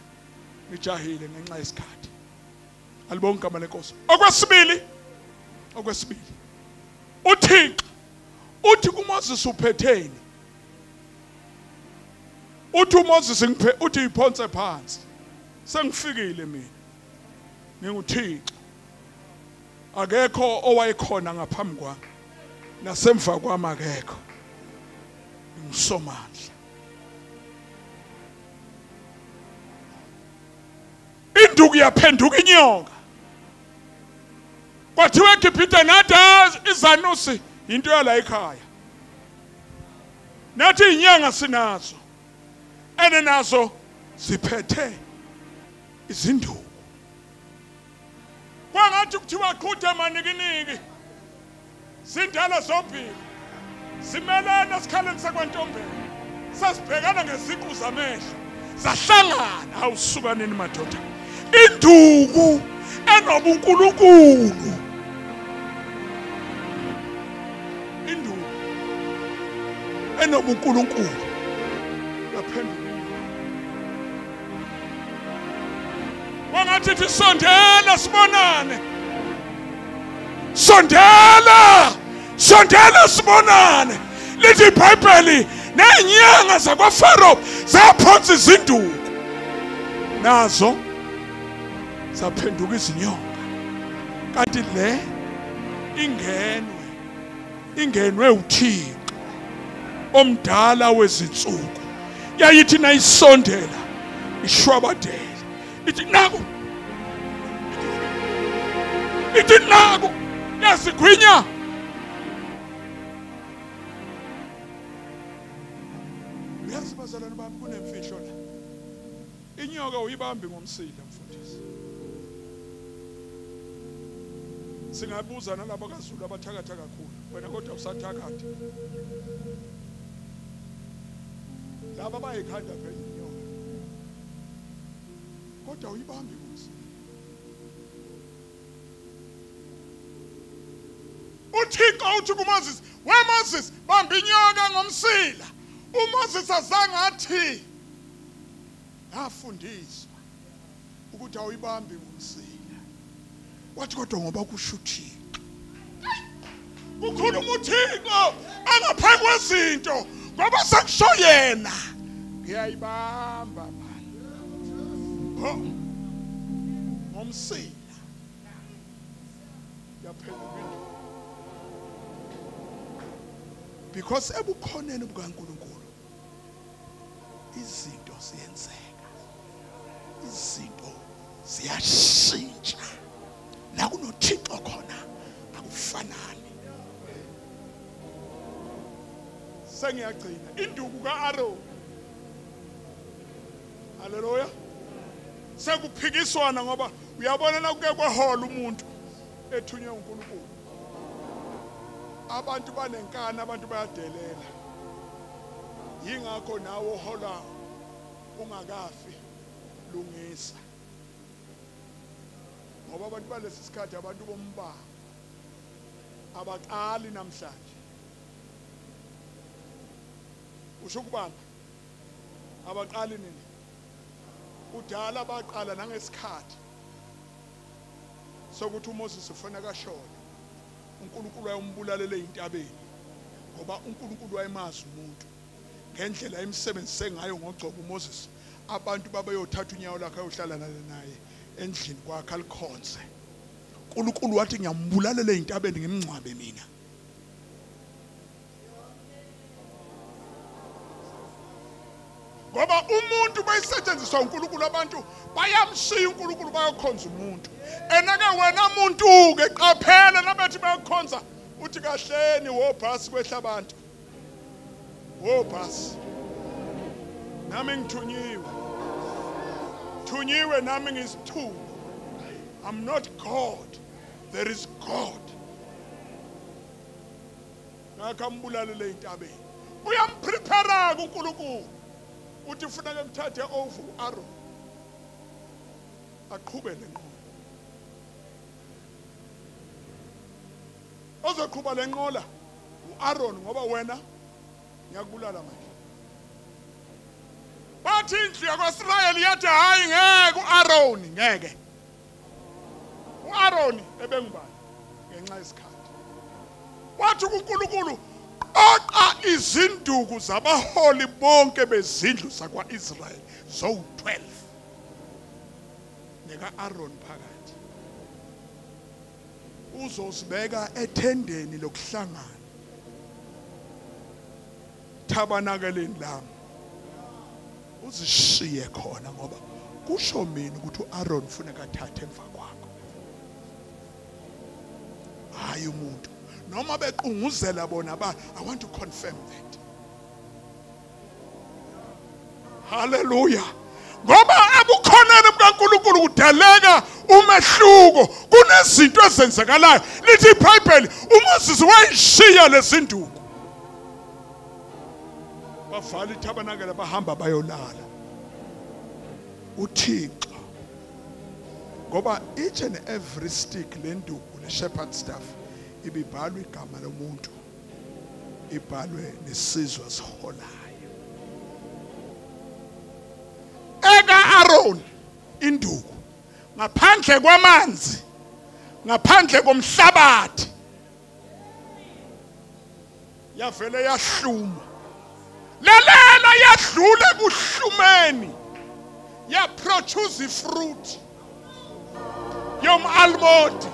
Ngijahile ngenxa yesikhathi. Alibonke igama lenkosi. Okwesibili. uThixo uthi kuMoses uphetheni? Uthi uMoses uthi iphonse phansi. Sengifikile mina. NginguThixo. Akekho owayekhona ngaphambi kwami nasemva kwami akekho. Ngisomandla. Induku yaphenduka inyoka. Kwathiwa eGibhithe nathi izanusi into yala ekhaya. Nathi inyanga sinazo. Ene nazo ziphethe izinduku. Kwangathi kuthiwa qhuthe manikiniki. Sindala zombili. Simelana sikhaleni sakwantombela. sasibhekana ngeziqu zamehlo zahlangana awusukaneni madoda induku enobunkulunkulu induku enobunkulunkulu yaphendula wangathi sondela sibonane sondela sibonane lithi iBhayibheli nenyanga zakwaFaro zaphonsa izinduku nazo zaphenduka izinyonga kanti le ingenwe uThixo omdala wezinsuku yayithi nayisondela ishwabadela ithi naku yasigwinya bazalwane bami kunemfihlo la inyoka uyibambi ngomsila mfundisi singabuza nalabo kaZulu abathakatha kakhulu wena kodwa usathakatha laba bayikhanda phela inyoka kodwa uyibambi ngomsila uThixo uthi kuMoses weMoses bamba inyoka ngomsila uMoses azange athi ngafundiswa ukuthi awuyibambi ngomsila wathi kodwa ngoba kusho uThixo ukhuluma uThixo angaphansi kwezinto ngoba sekusho yena ngiyayibamba ngomsila yaphendula because ebukhoneni bukaNkulunkulu izinto ziyenzeka izinto ziyashintsha la kunoThixo khona akufanani sengiyagcina induku kaAron haleluya sekuphikiswana ngoba uyabona la kuke kwahola umuntu ethunywe uNkulunkulu abantu banenkani abantu bayadelela yingakho nawo uhola ungakafi lungisa ngoba abantu balesi sikhathi abantu bomba abaqali namhlanje usho kubamba abaqali nini udala baqala nangesikhathi sokuthi uMoses ufuna kashona uNkulunkulu wayombulalela eintabeni ngoba uNkulunkulu wayemazi umuntu ngendlela emsebenzise ngayo ngogcobo uMoses abantu babayothatha unyawo lakhe ayohlala naye endlini kwakhe alikhonze uNkulunkulu wathi ngiyambulalela eintabeni ngimncwabe mina ngoba umuntu bayisetshenziswa uNkulunkulu abantu bayamshiya uNkulunkulu bayokhonza umuntu enake wena muntu ke qaphela nabathi bayokhonza uthi kahleni wobhasi kwehlabantu wobhasi nami ngithunyiwe nami ngisithuko I'm not God there is God ngakambulalela eintabeni uyamprepare uNkulunkulu uthi ufuna ke mthathe over uAron aqhubele ngqo ozoqhuba lenqola uAron ngoba wena ngiyakubulala manje bathi indlu yakwaIsrayeli yathi hayi ngeke uAron ngeke uAron ebengubani ngenxa yesikhathi wathi uNkulunkulu oqa izinduku zabaholi bonke bezindlu zakwaIsrayeli zo-12 neka-Aaron phakathi uzosibeka ethendeni lokuhlangana thabanakeleni lami uzishiye khona ngoba kusho mina ukuthi uAaron ufuneka athathe emva kwakho hayi umuntu noma bequnguzela bona ba I want to confirm that hallelujah ngoba ebukhoneni bukaNkulunkulu kudaleka umehluko kunezinto ezenzekalayo lithi iBhayibheli uMoses wayishiya lezinduku bavala itabernacle bahamba bayolala. uThixo ngoba each and every stick lenduku le shepherd staff ibibhalwe igama lomuntu, ibhalwe nesizwe siholayo. Eka Aaron induku ngaphandle kwamanzi, ngaphandle komhlabathi, yavele yahluma. Lalela yadlule kuhlumeni, ya produce fruit yom almond.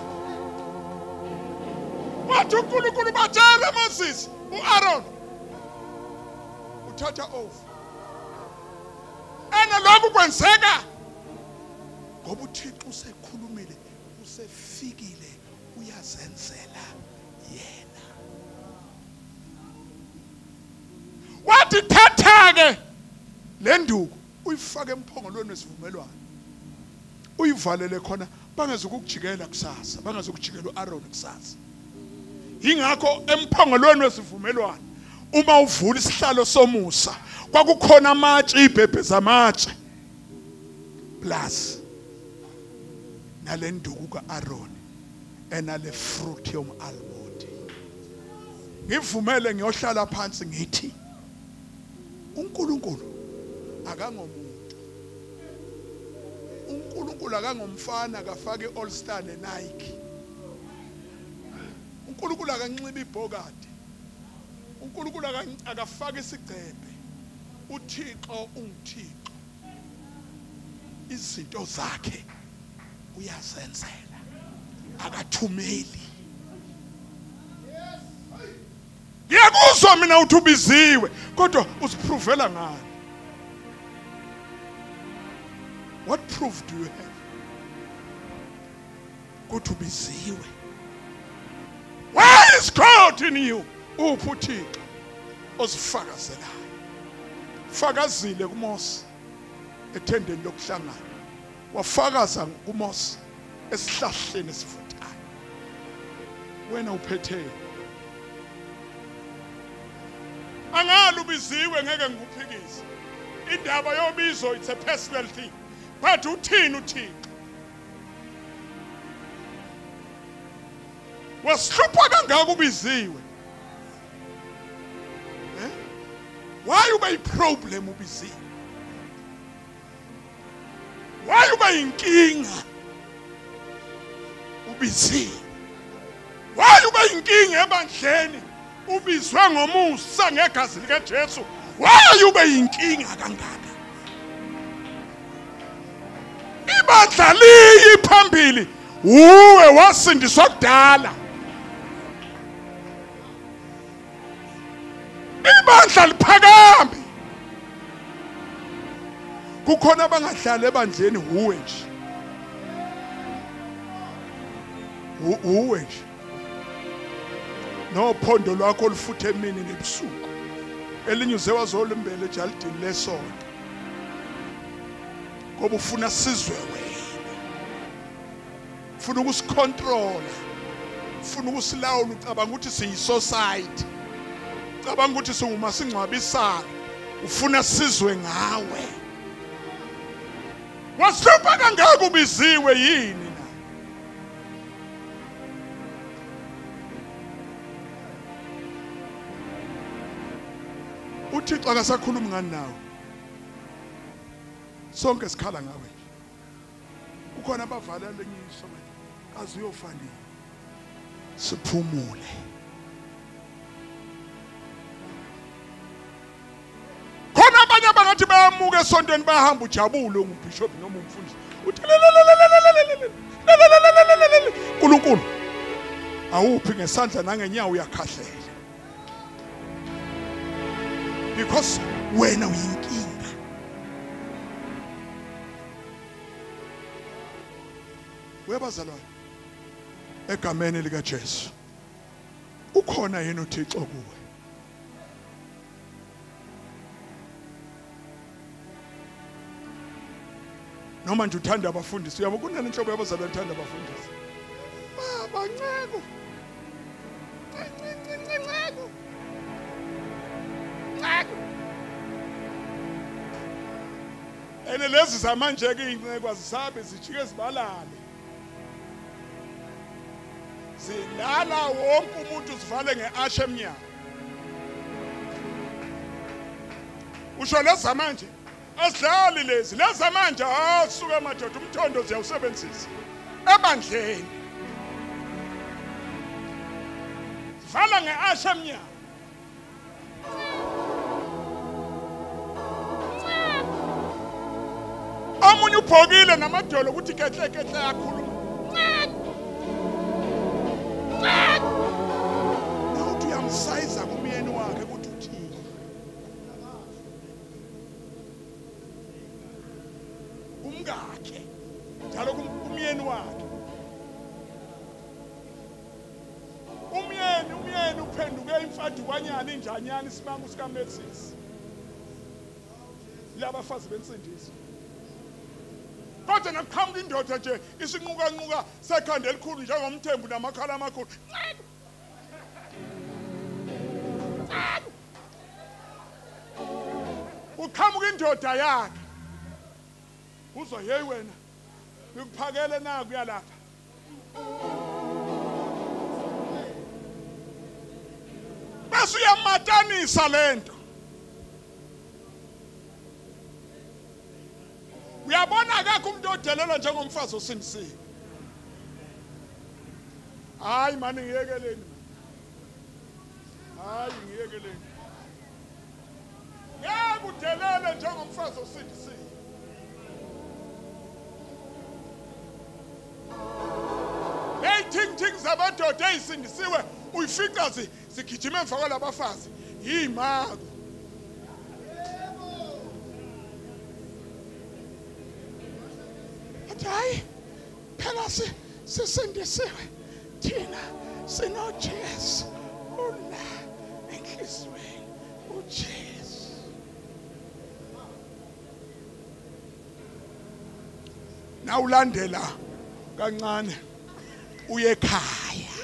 Wathi uNkulunkulu batshele Moses, uAaron uthatha over. Ena lokhu kwenzeka ngoba uThixo usekhulumile, usefikile, uyazenzela yena. Wathi thatha-ke le nduku uyifake emphongolweni wesivumelwano, uyivalele khona bangezukukujikela kusasa, bangezukujikela uAaron kusasa. Yingakho emphongolweni wesivumelwano uma uvula isihlalo somusa kwakukhona amatshe, ibhebhe zamatshe plus nale nduku kaAaron enale fruit yom almond. Ngivumele ngiyohlala phansi ngithi uNkulunkulu akangomuntu, uNkulunkulu akangomfana akafake All Star neNike, uNkulunkulu akanxiba ibhokadi, uNkulunkulu akafake isigcebhe. uThixo unguThixo, izinto zakhe uyazenzela, akathumeli. Ngiyakuzwa mina uthi ubiziwe, kodwa usipruvela ngani? What proof do you have ukuthi ubiziwe? Where is God in you? Uphi uThixo osifakazelayo? Fakazile kuMose ethendeni lokuhlangana, wafakaza kuMose esihlahleni esivuthayo. Wena uphetheni? Angali ubiziwe, ngeke ngikuphikise. Indaba yobizo, it's a personal thing. But uthini uThixo? Wasihlupha kangaka ubiziwe? Why ube problem ubiziwe? Why ube inkinga ubiziwe? Why ube inkinga ebandleni ubizwe ngomusa ngegazi likaJesu? Why ube inkinga kangaka? Ibandla liyi phambili, uwe wasindiswa kudala. Ibandla liphakame. Kukhona abangahlala ebandleni uwe nje. Uwe nje. No phondo lwakho olufuthe emini nebusuku. Elinye uze wazolimbele ejalidini lesonto. Ngoba ufuna sizwe wena. Ufuna ukusicontrol. Ufuna ukusilawula, ucabanga ukuthi siyisociety. Ucabanga ukuthi singumasingcwabisana. Ufuna sizwe ngawe. Wasihlupha kangaka ubiziwe yini na? uThixo akasakhulumi ngani nawe? Sonke sikhala ngawe. Kukhona abavala lenyiso manje. Kaze uyofanele. Siphumule. Khona abanye abangathi bayamuka esontweni bahamba ujabule ngubishop noma umfundisi. Uthi uNkulunkulu awuphi ngesandla nangenyawo uyakhahlela. Because wena uyinkinga. Webazalwane egameni likaJesu ukhona yena uThixo kuwe? Noma nje uthanda abafundisi, uyabo kunale inhlobo yabazalwane uthanda abafundisi. Baba nceko. Nceko. ene lezi zamanje ke inqekwa zisabe zijike zibalale zilala wonke umuntu sivale ngeashe emnyama usho lezi zamanje asidlali lezi zamanje asuke amadoda umthondo ziyawusebenzisa ebandleni vala ngeashe emnyama omunye ubhokile namadolo ukuthi kehle kehle yakhuluma uthi uyamsayiza kumyeni wakhe ukuthi uthini umngakhe njalo kumyeni wakhe umyeni uphenduke imfadukanyana injanyana isibangu sikaMesis labafazi bensindiso kodwa nakuqhamuka indoda nje isinquka sekhanda elikhulu njengomthembu namakhala amakhulu uqhamuka indoda yakhe uzwa hey wena ngikuphakele naku yalapha bese uyamatanisa lento uyabona akakho umuntu odelelwa njengomfazi osindisiwe hayi mani ngiyekeleni hayi ngiyekeleni ngeke udelele njengomfazi osindisiwe ting zabadoda ezisindisiwe uyifica zigijima emva kwalabafazi yimako hayi phela sisindisiwe thina sinoJesu ula enhlizweni uJesu nawulandela kancane uye ekhaya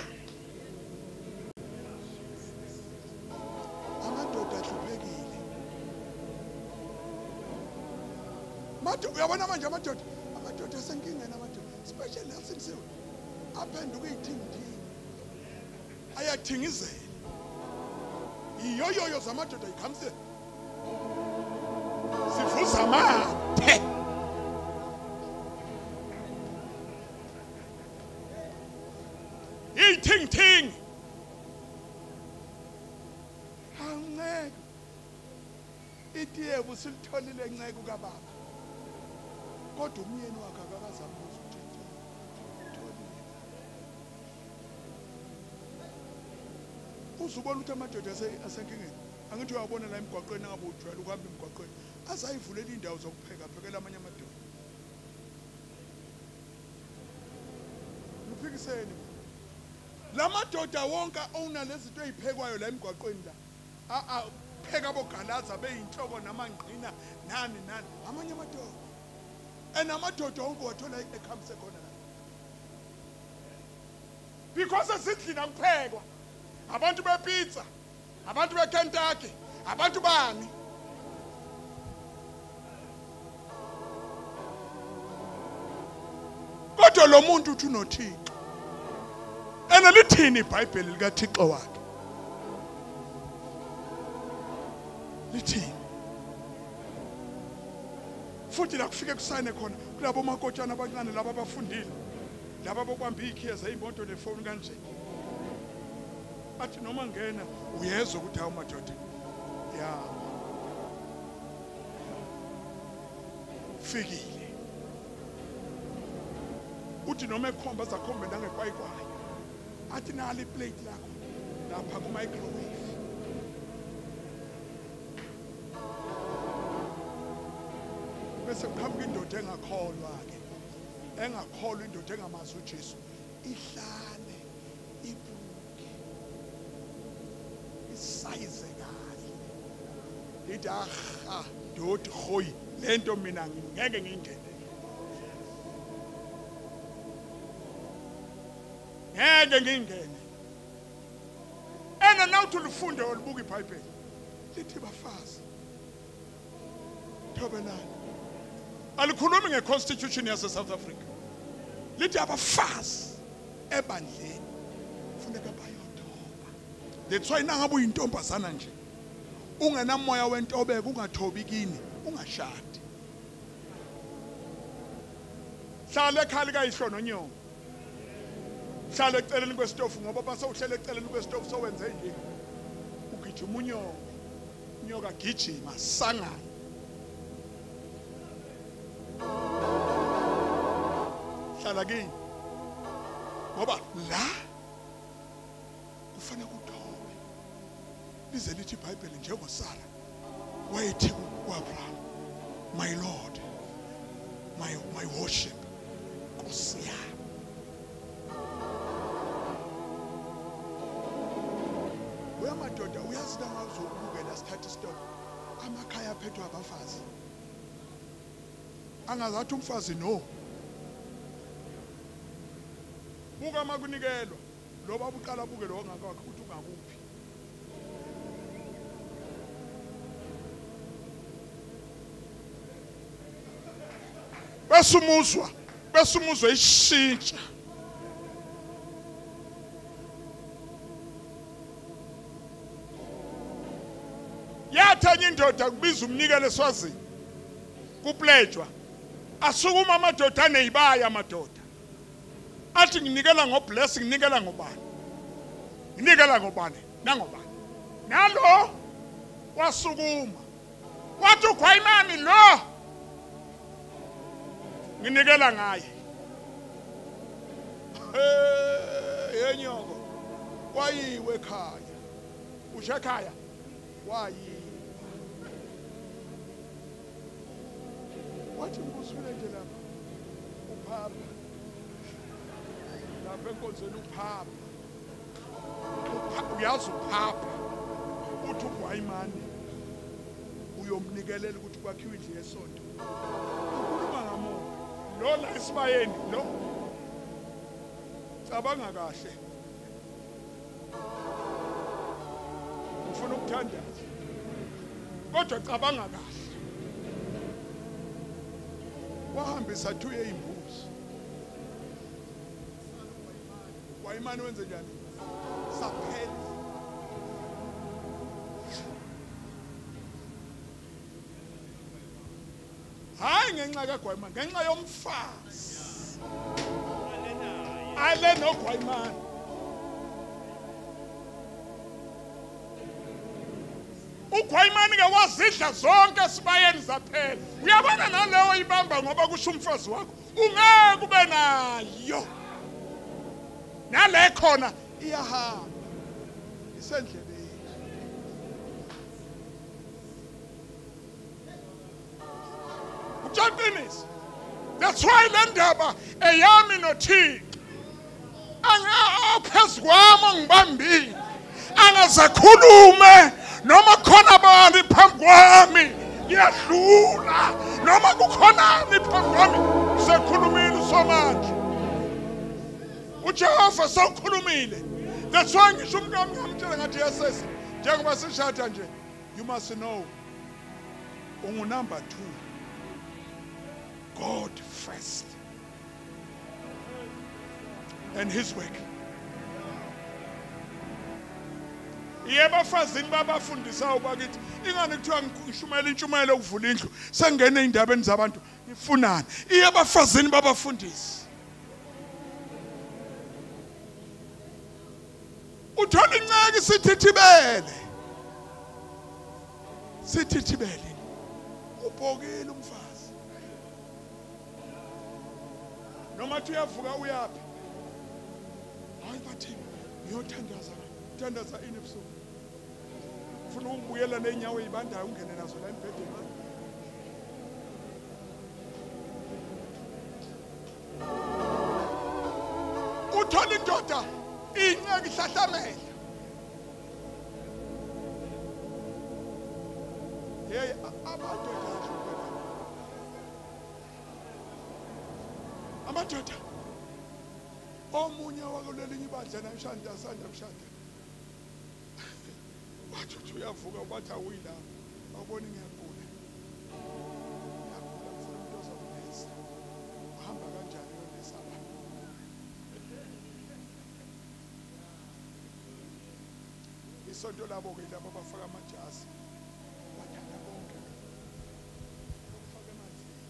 amadoda ahluphekile uyabona manje amadoda senkingeni amadoda especially asindisiwe aphenduka iy'thingithingi ayathingizela iyoyoyo zamadoda yikhamisele sivuza amathe iy'thingithingi anceke itiyebu silitholile nceke kababa kodwa umyeni wakhe akakazambuza ukuthi utholile uzubona ukuthi amadoda asenkingeni angithi uyabona la emgwaqweni angabe ujwayele ukuhamba emgwaqweni azayivulela iy'ndawo zokupheka aphekela amanye amadoda luphikiseni la madoda wonke onalezinto eziphekwayo la emgwaqweni la pheka bogalaza beyinhloko namangqina nani amanye amadoda enamadoda wonke wathola ekhamise khona la because esindlini akuphekwa abantu bepizza abantu beKentucky abantu bani kodwa lo muntu uthi unoThixo ena lithini iBhayibheli likaThixo wakhe lithini futhi la kufike kusayine khona kulabo makotshana abancane laba abafundile laba bokwamba ikhiza imoto nefoni kanje athi noma ngena uyezwa ukuthi hawu madoda ya fikile uthi noma ekhomba zakhombe nangekwayikwayi athi nali plate lakho lapha ku microwave bese kuqhamuka indoda engakholwa ke engakholwa indoda engamazi uJesu ihlale ibuke isayize kahle ithi aha doti khoyi lento mina ngeke ngingene ngeke ngingene ena nawuthi ulifunde olubuka iBhayibheli lithi bafazi thobelani alikhulumi ngeconstitution yase South Africa. Lithi abafazi ebandleni funeka bayothoba. That's why nangabe uyintombazana nje ungenamoya wentobeko ungathobi kini ungashadi. Hlala ekhaya kayihlo nonyoko. Hlala eceleni kwesitofu ngoba base uhlele eceleni kwesitofu sowenze nje. Ugijima unyoko. Nyoka gijima sangana. Hlala kini. Ngoba la kufanele kuthobe. Lize lithi iBhayibheli njengosara wayethi kuAbraham, my Lord, my worship, Nkosi yami. Uyamadoda uyazi ngazokubukela sithatha stop. Amakhaya aphethwe abafazi. Angazathi umfazi no. Buka makunikelwa lo babuqala buke lo ngakakho ukuthi ungakuphi. Besumuzwa ishintsha. Yathanya indoda kubiza umnikelo eswazini. Kuplejwa. Asukuma amadoda anezibaya amadoda. Athi nginikela ngoblessing nginikela ngobani. Nginikela ngobani nangobani. Nalo wasukuma. Wathi ukhwayimani lo. Nginikela ngaye. Yenyoko. Wayiwe ekhaya. Ushe ekhaya. Wayiwe. Wathi ngusule nje lapha. Uphapha. Lapha enkonzweni uphapha. Uyazi uphapha. Uthi ukhwayimani. Uyomnikelela ukuthi kwakhiwe indlu yesonto. Ukhuluma ngamoya. Lo la esibayeni lo. Cabanga kahle. Ufuna ukuthandaza. Kodwa cabanga kahle. Wahambisa thuye imbuzi. Wayimani wenze njani? Saphela. Hayi ngenxa kaGwayimani, ngenxa yomfazi. Ale noGwayimani. uGwayimani ke wazidla zonke esibayeni zaphela. Uyabona naleyo ibamba ngoba kusho umfazi wakho ungeke ube nayo. Nale khona iyahamba. Isendleleni. Uqiniso. That's why le ndaba eyami noThixo angaphezkwami ngibambile. Angazakhulume noma khona abantu phambi kwami ngiyadlula noma kukhonani phambi kwami sekhulumile somandla uJehova sokhulumile. That's why ngisho umkami ngamtshela ngathi yasesi njengoba sishada nje you must know ungu-number 2 God first and his work. Yebafazini babafundisa bakithi ingane kuthiwa ngishumayela intshumayelo ukuvula indlu sengene indabeni zabantu ifunani. Iyebafazini babafundisa. Uthola inceke sithithibele ubhokile umfazi nomathi uyavuka uyaphi hayi bathi ngiyothandaza ini ebusuku ufuna ukubuyela nenyawo ezibandayo ungene nazo la embhedeni. Uthola indoda inceke ihlahlamela. Hey amadoda omunye wakulelinye ibandla namshanda asanda kushada wathi uyavuka wathi awuyila awubona ngiyagula ufuna umuntu isonto labo ke labo bafaka amajazi bathanda bonke ufake emanzini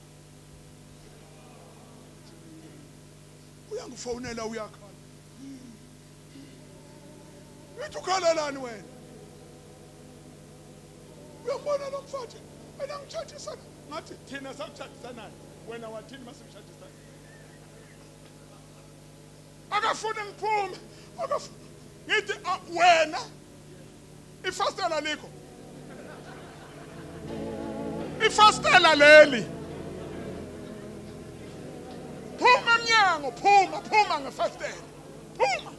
uyangifonela uyakhala uthi ukhalalani wena uyambona lo mfowethu wena ngithathisana ngathi thina sakuthathisana wena wathini masimthathisana akafuna ngiphume ngithi wena ifastela likho ifastela leli phuma emnyango phuma ngefastela phuma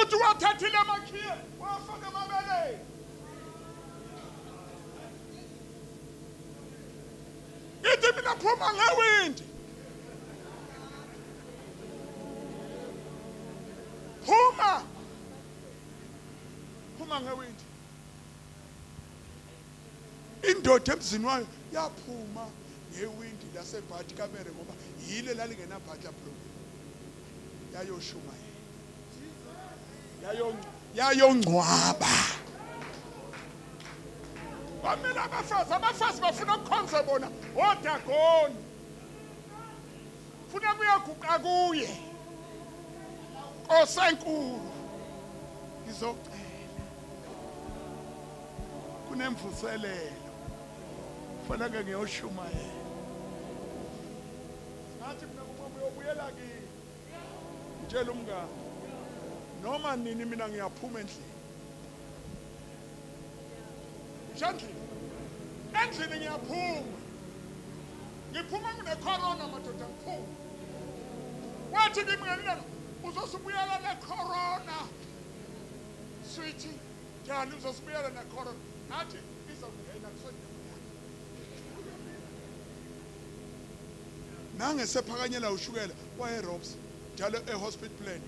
uthi wathathile amakhiye wafaka amabeleni ngithi mina phuma ngewindi phuma ngewindi indoda emzini wayo yaphuma ngewindi lasebhathi kamere ngoba yile lalingenabhathi lapho yayoshuma yayongcwaba bamela abafazi bafuna ukukhonza bona odagoni funa kuyaguqa kuye osenkulu ngizocela kunemvuselelo fanele ngiyoshumayela ngathi mina kumama uyobuyela kimi ngitshela umngane noma nini mina ngiyaphuma endlini endlini ngiyaphuma kunecorona madoda ngiphuma wathi ngimngenile uzosibuyela necorona sweetie njani uzosibuyela necorona nathi izokungena kusondela nangesephakanyela ushukela waye-robs njalo e-hospital plan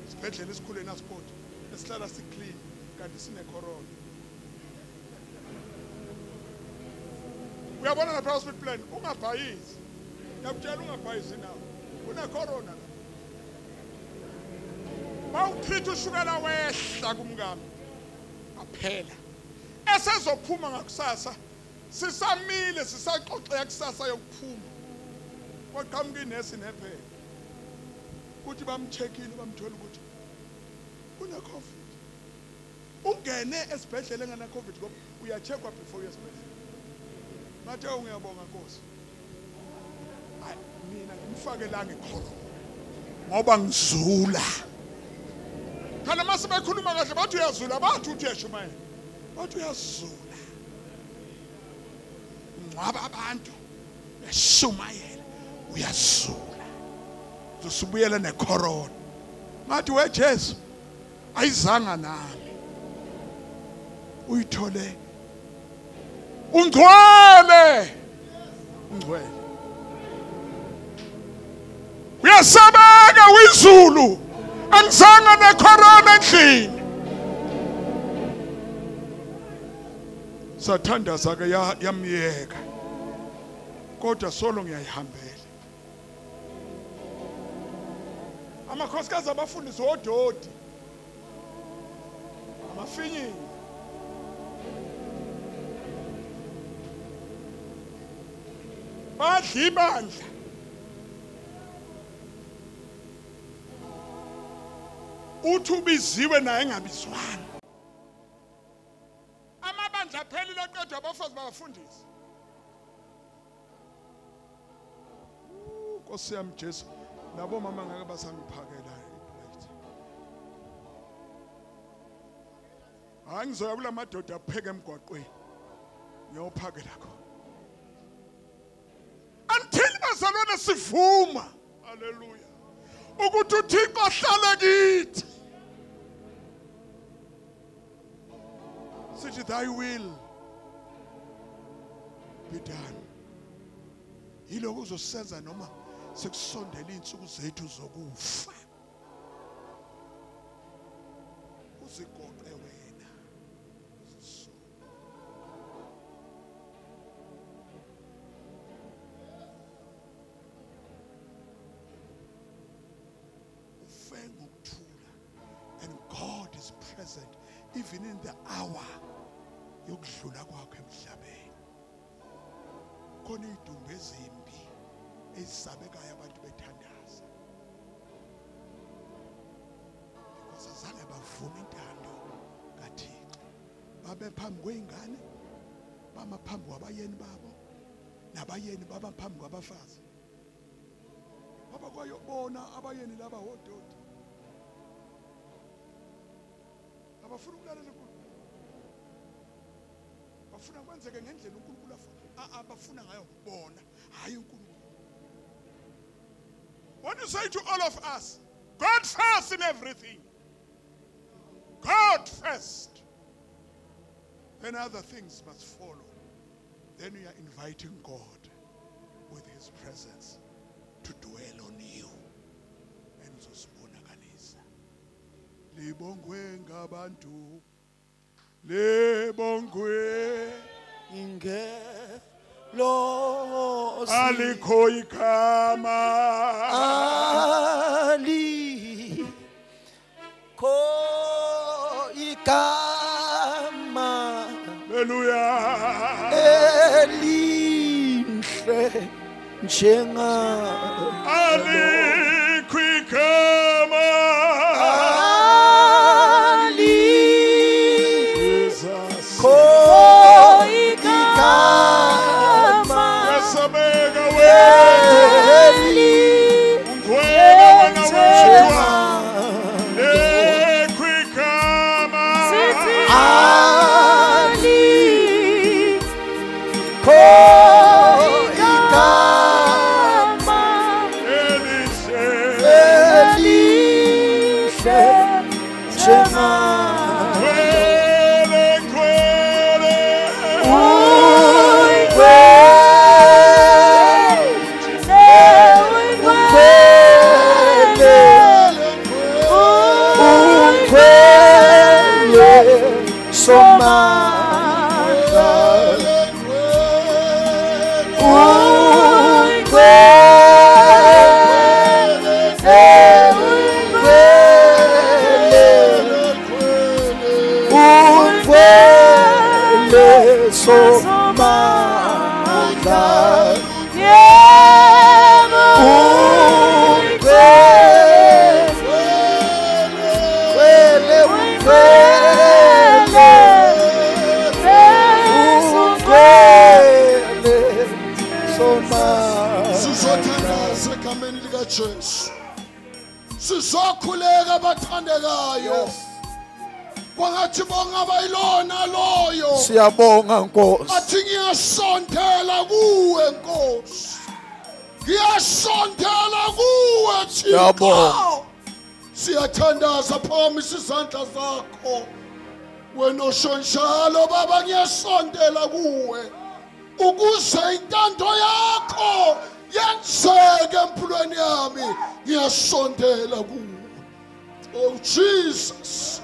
sibhedlela esikhulu enasport esihlala siclean kanti sinecorona uyabona lapha hospital plan ungabhayisi ngiyakutshela ungabhayisi nawo unecorona bawuchitha ushukela wehla kumngami aphela esezophuma ngakusasa sisamile sisaxoxeka kusasa yokuphuma kwaqhamuka inesi nephela kuthi bamcheckile bamthola ukuthi une covid ungene esibhedlela engana covid ngoba uyacheckwa before yesibhedlela ngathi ngiyabonga Nkosi hayi mina ngimfake la ngikhona ngoba ngizula kana mase bakhuluma kahle bathi uyazula bathi uthi uyashumayela bathi uyazula ngcwaba abantu uyashumayela uyazula uzosubuyela necorona ngathi weJesu ayizanga nami uyithole ungcwele uyasabeka wizulu angizanga necorona endlini sathandaza ke yamyeka kodwa solo ngiyayihambela amakhosikazi abafundisi ododi amafinyini badla ibandla uthi ubiziwe naye engabizwanga amabandla aphelile aqedwa abafazi babafundisi Nkosi yami Jesu nabo mama ngeke basangiphakela iplate hayi ngizoya kula madoda apheke emgwaqweni ngiyophakela khona until bazalwane sivuma haleluya ukuthi uThixo ahlale kithi sithi thy will be done yiloko uzosenza noma sekusondela insuku zethu zokufa uzigoqe wena ufe ngokuthula and God present even in the hour yokudlula kwakho emhlabeni. Khona izidumbu ezimbi ezisabekayo abantu bethandaza because azange bavuma intando kaThixo. Babe phambi kweingane, bama phambi kwabayeni babo, nabayeni baba phambi kwabafazi. Baba kwayobona abayeni laba hodoti. Abafuna ukulalela uNkulunkulu. Bafuna kwenzeke ngendlela uNkulunkulu afuna. Abafuna ngayo ukubona, hayi uNkulunkulu. What you say to all of us? God first in everything. God first. Then other things must follow. Then we are inviting God with His presence to dwell on you. And uzosibonakalisa. Libongwe ngabantu. Libongwe Lo alikho igama. Ali ko igama. Hallelujah. Elinhle njenga Alikho igama. Ali Jesus. ko igama. Yasabeka wethu. Ungwena wana wethu. Alikho igama. Ali ko igama. Elihle. Elihle njenga Kwele, kwele. Sizothandaza egameni likaJesu. Sizokhuleka abathandekayo. Kwangathi bongaba yilona loyo. Siyabonga Nkosi. Athi ngiyasondela kuwe Nkosi. Ngiyasondela kuwe Thixo. Siyabonga. Siyathandaza phamisa izandla zakho. Wena oshonjalo Baba ngiyasondela kuwe. Ukuze intando yakho yenzeke empilweni yami ngiyasondela kuwe. Oh Jesus.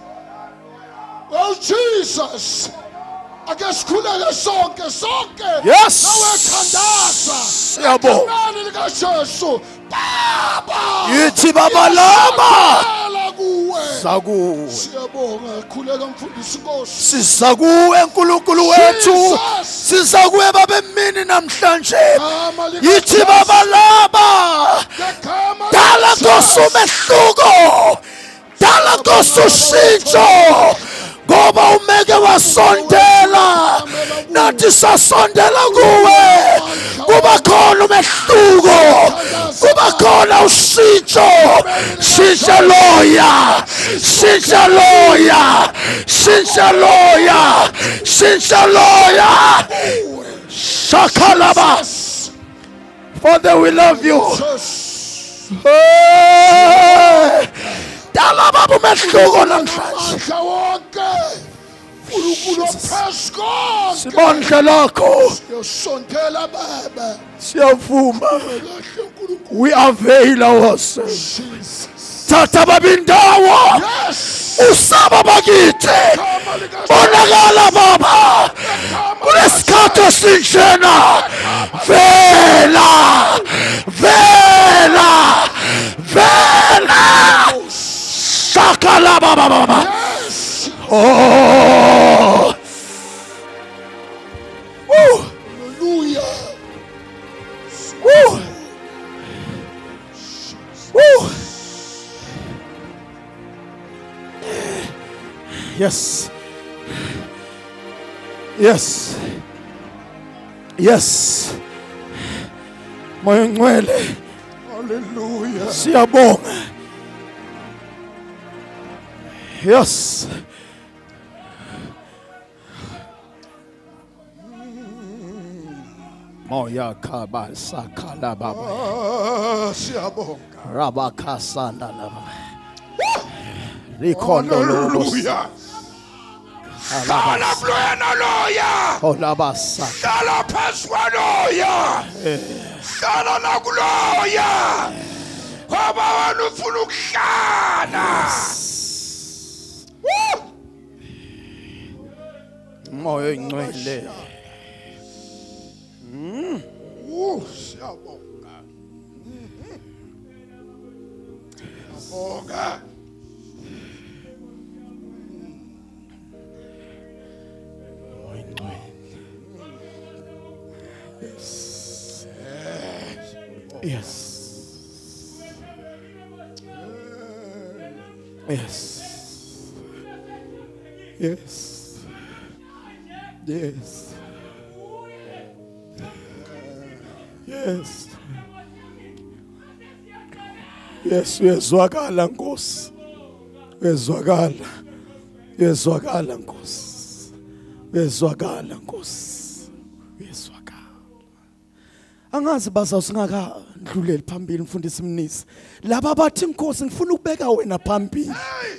Oh Jesus. Ake sikhuleke sonke. Yes. Nawe thandaza. Siyabonga. Egameni likaJesu. Baba. Yithi Baba laba. Kuwe. Sakuwe. Siyabonga khuleka mfundisi Nkosi. Sizakuwe uNkulunkulu wethu. Sizakuwe Baba emini namhlanje. Yithi Baba laba. Dala Nkosi umehluko. Dala Nkosi ushintsho. Ngoba umeke wasondela nathi sasondela kuwe. Kuba khona umehluko, kuba khona ushintsho. Shintsha loya, shintsha loya, shintsha loya, shintsha loya. Shakalaba. Father, we love you. Hey. Dala Baba umehluko namhlanje. Sibonke lakho. Siyavuma. We avail ourselves. Thatha Baba indawo. Usaba bakithi. Bonakala Baba. Kulesikhathi esinjena. Vela. Vela. Vela. Shakala Baba Baba. Oh. Woo. Hallelujah. Woo. Woo. Yes. Yes. Yes. Moya ngcwele. Hallelujah. Siyabonga. Yes. Moya kaba sakala baba. Siyabonga. Rabakasanda laba. Rikondo lobos. Hallelujah. Hlala blwena loya. Olabasa. Hlala phansi kwaloya. Hlala nakuloya. Ngoba wena ufuna ukuhlala. Moya ngcwele. Siyabonga. Siyabonga. Yes. Yes. Yes. Yes. Yes. Yes, uyezwakala Nkosi. Uyezwakala. Uyezwakala Nkosi. Uyezwakala Nkosi. Uyezwakala. Angazi bazawusingaka ndluleli phambili mfundisi Mnisi. Laba bathi Nkosi ngifuna ukubeka wena phambili.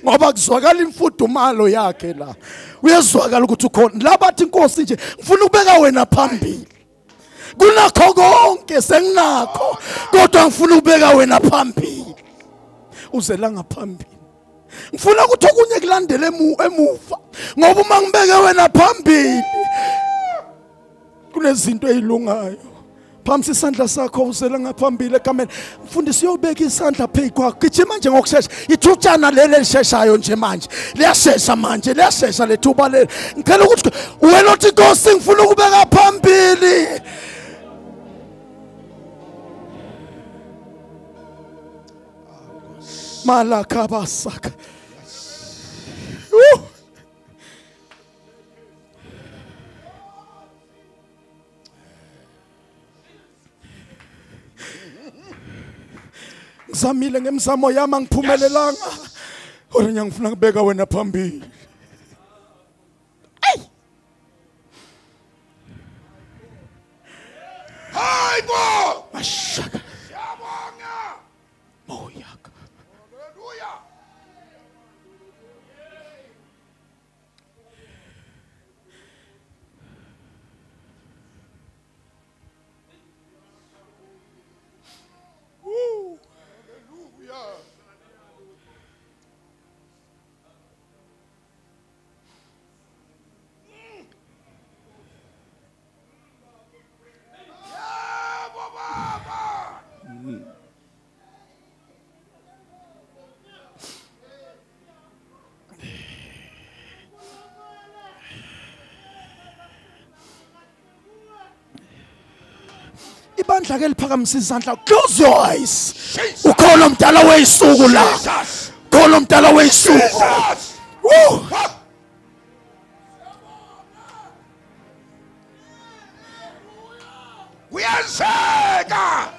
Ngoba kuzwakala imfudumalo yakhe la. Uyezwakala ukuthi ukhona. Laba bathi Nkosi nje ngifuna ukubeka wena phambili. Kunakho konke senginakho kodwa ngifuna ukubeka wena phambili. Uzela ngaphambili. Ngifuna ukuthi okunye kulandele emuva ngoba uma ngibeke wena phambili kunezinto ezilungayo. Phamsi isandla sakho uzela ngaphambili ekameni. Mfundisi uyobeka isandla phezu kwakho. Gijima nje ngokusheshsha. Ithutshana leli elisheshayo nje manje. Liyashesha manje, liyashesha lethuba leli. Ngicela ukuthi wena uthi Nkosi ngifuna ukubeka phambili. Malakabasaka. Ngizamile ngemzamo yami angiphumelelanga. Kodwa ngifuna ukubeka wena phambili. Hayibo! Mashaka. Siyabonga. Moya. Hallelujah. Hallelujah. Yebo baba. Ibandla ke liphakamisa izandla. Close your eyes. Ukhona umdala weyisuku la. Jesus. Ukhona umdala weyisuku. Jesus. Woo! Kuyenzeka.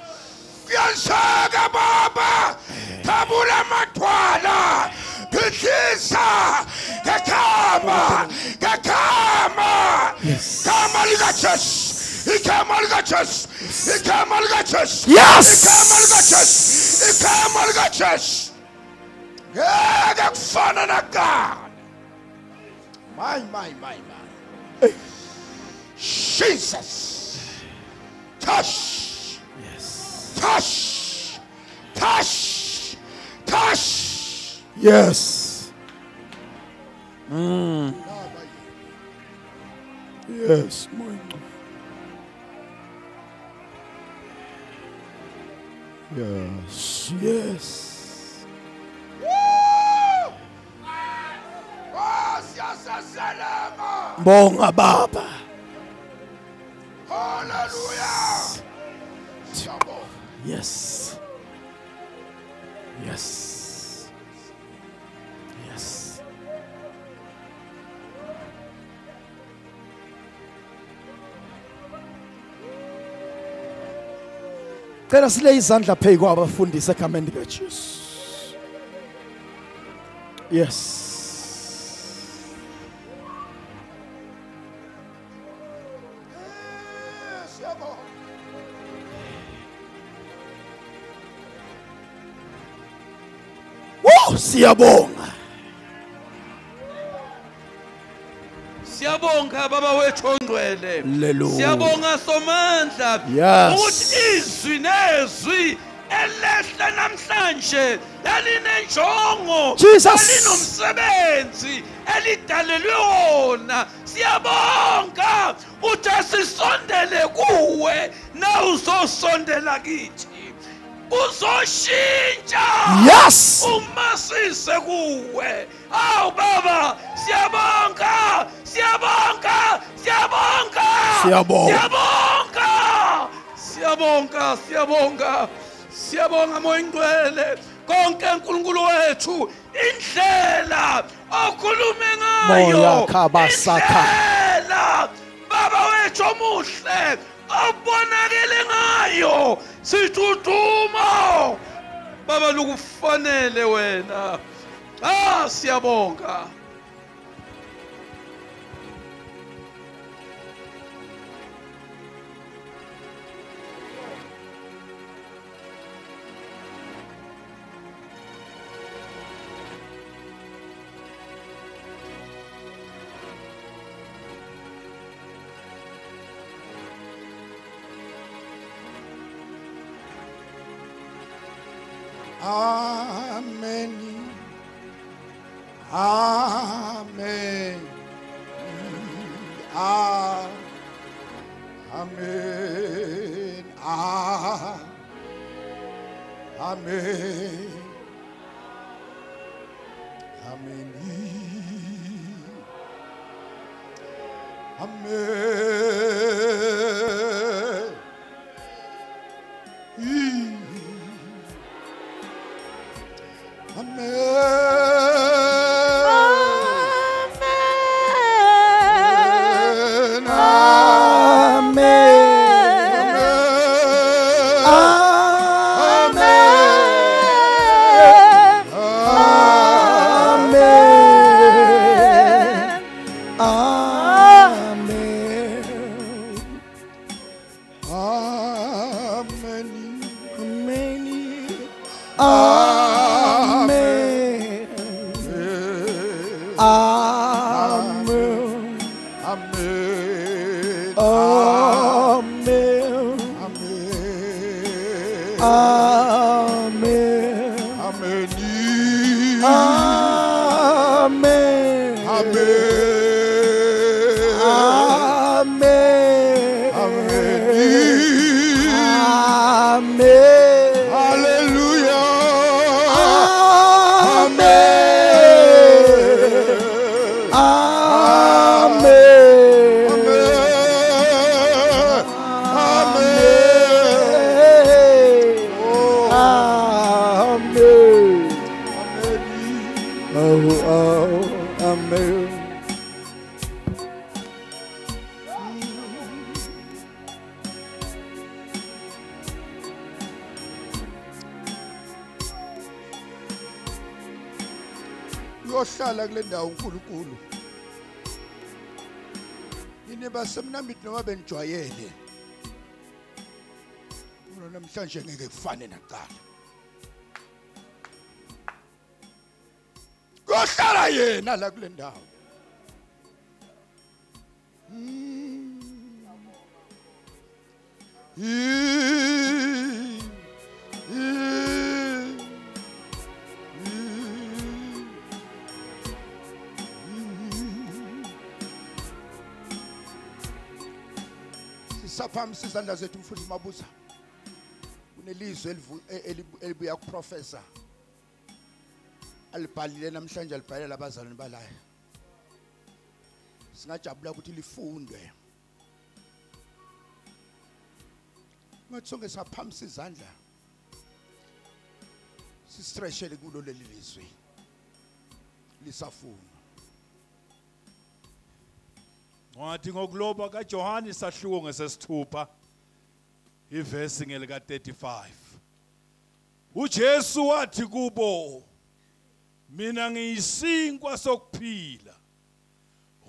Kuyenzeka baba. Tabula amathwala. Phithisa. Ngegama. Ngegama. Igama likaJesu. Igama likaJesu. Igama likaJesu. Yes. Igama likaJesu. Igama likaJesu. Ngeke kufana nakani. My. Jesus. Touch. Yes. Touch. Touch. Touch. Yes. Yes, my. Yes. Yes. Oh, Bonga Baba. Hallelujah. Yes. Yes. Yes. Cela sile izandla phezu kwabafundisi egameni likaJesu. Yes. Woo, siyabonga. Siyabonga baba wethu ongcwele. Hallelujah. Siyabonga somandla. Yes. Ukuthi izwi nezwi elehla namhlanje lalinenjongo, Jesus. lalinomsebenzi elidalelwe wona. Siyabonga uthi asisondele kuwe na uzosondela kithi. Uzoshintsha. Yes. Umasise kuwe. Awu baba, siyabonga, siyabonga, siyabonga. Siyabonga. Siyabonga. Siyabonga, siyabonga. Siyabonga moyingcwele. Konke uNkulunkulu wethu indlela okhulume ngayo. Moya khabasakha. Indlela baba wethu omuhle obonakele ngayo. Sithuthuma baba lukufanele wena. Siyabonga. Amen. Amen. Amen. Amen. Uyohlala kule ndawo uNkulunkulu. Yini basemnambithi noma benijwayele. Namhlanje ngeke kufane naqala. Uyohlala yena la kule ndawo. Saphamisa izandla zethu mfundisi Mabuza. Kunelizwe elibuya kuprofessor. Alibhalile namhlanje alibhalela abazalwane balaya. singajabula ukuthi lifundwe ngathi sonke saphamisa izandla sistreshele kulo leli lizwi lisafuna Ngathi ngokuloba kaJohane sahluko ngesesithupha ivesi ngelika 35 uJesu wathi kubo mina ngiyisinkwa sokuphila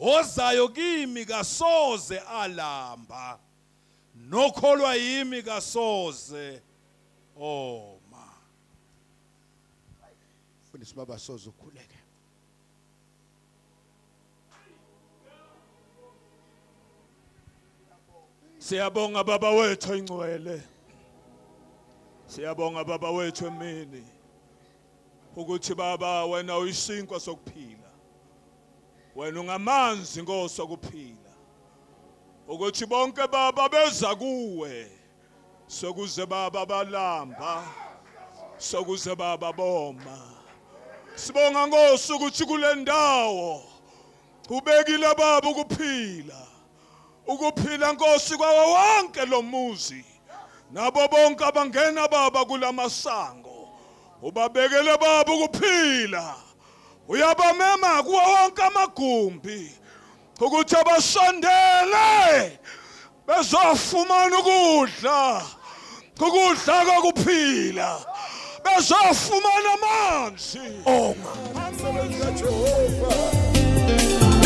ozayo kimi kasoze alamba nokholwa yimi kasoze oma fundisa baba soze ukhuleke Siyabonga baba wethu ingcwele Siyabonga baba wethu emini ukuthi baba wena uyisinkwa sokuphila wena ungamanzi Nkosi okuphila ukuthi bonke baba beza kuwe sokuze baba balamba sokuze baba boma sibonga Nkosi ukuthi kule ndawo ubekile baba ukuphila Nkosi kwawo wonke lo muzi nabo bonke abangena baba kulamasango ubabekele baba ukuphila uyabamema kuwo wonke amagumbi ukuthi abasondele bezofumana ukudla kokuphila bezofumana amanzi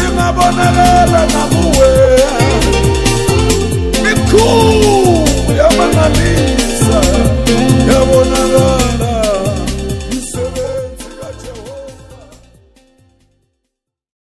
ingabonakala nakuwe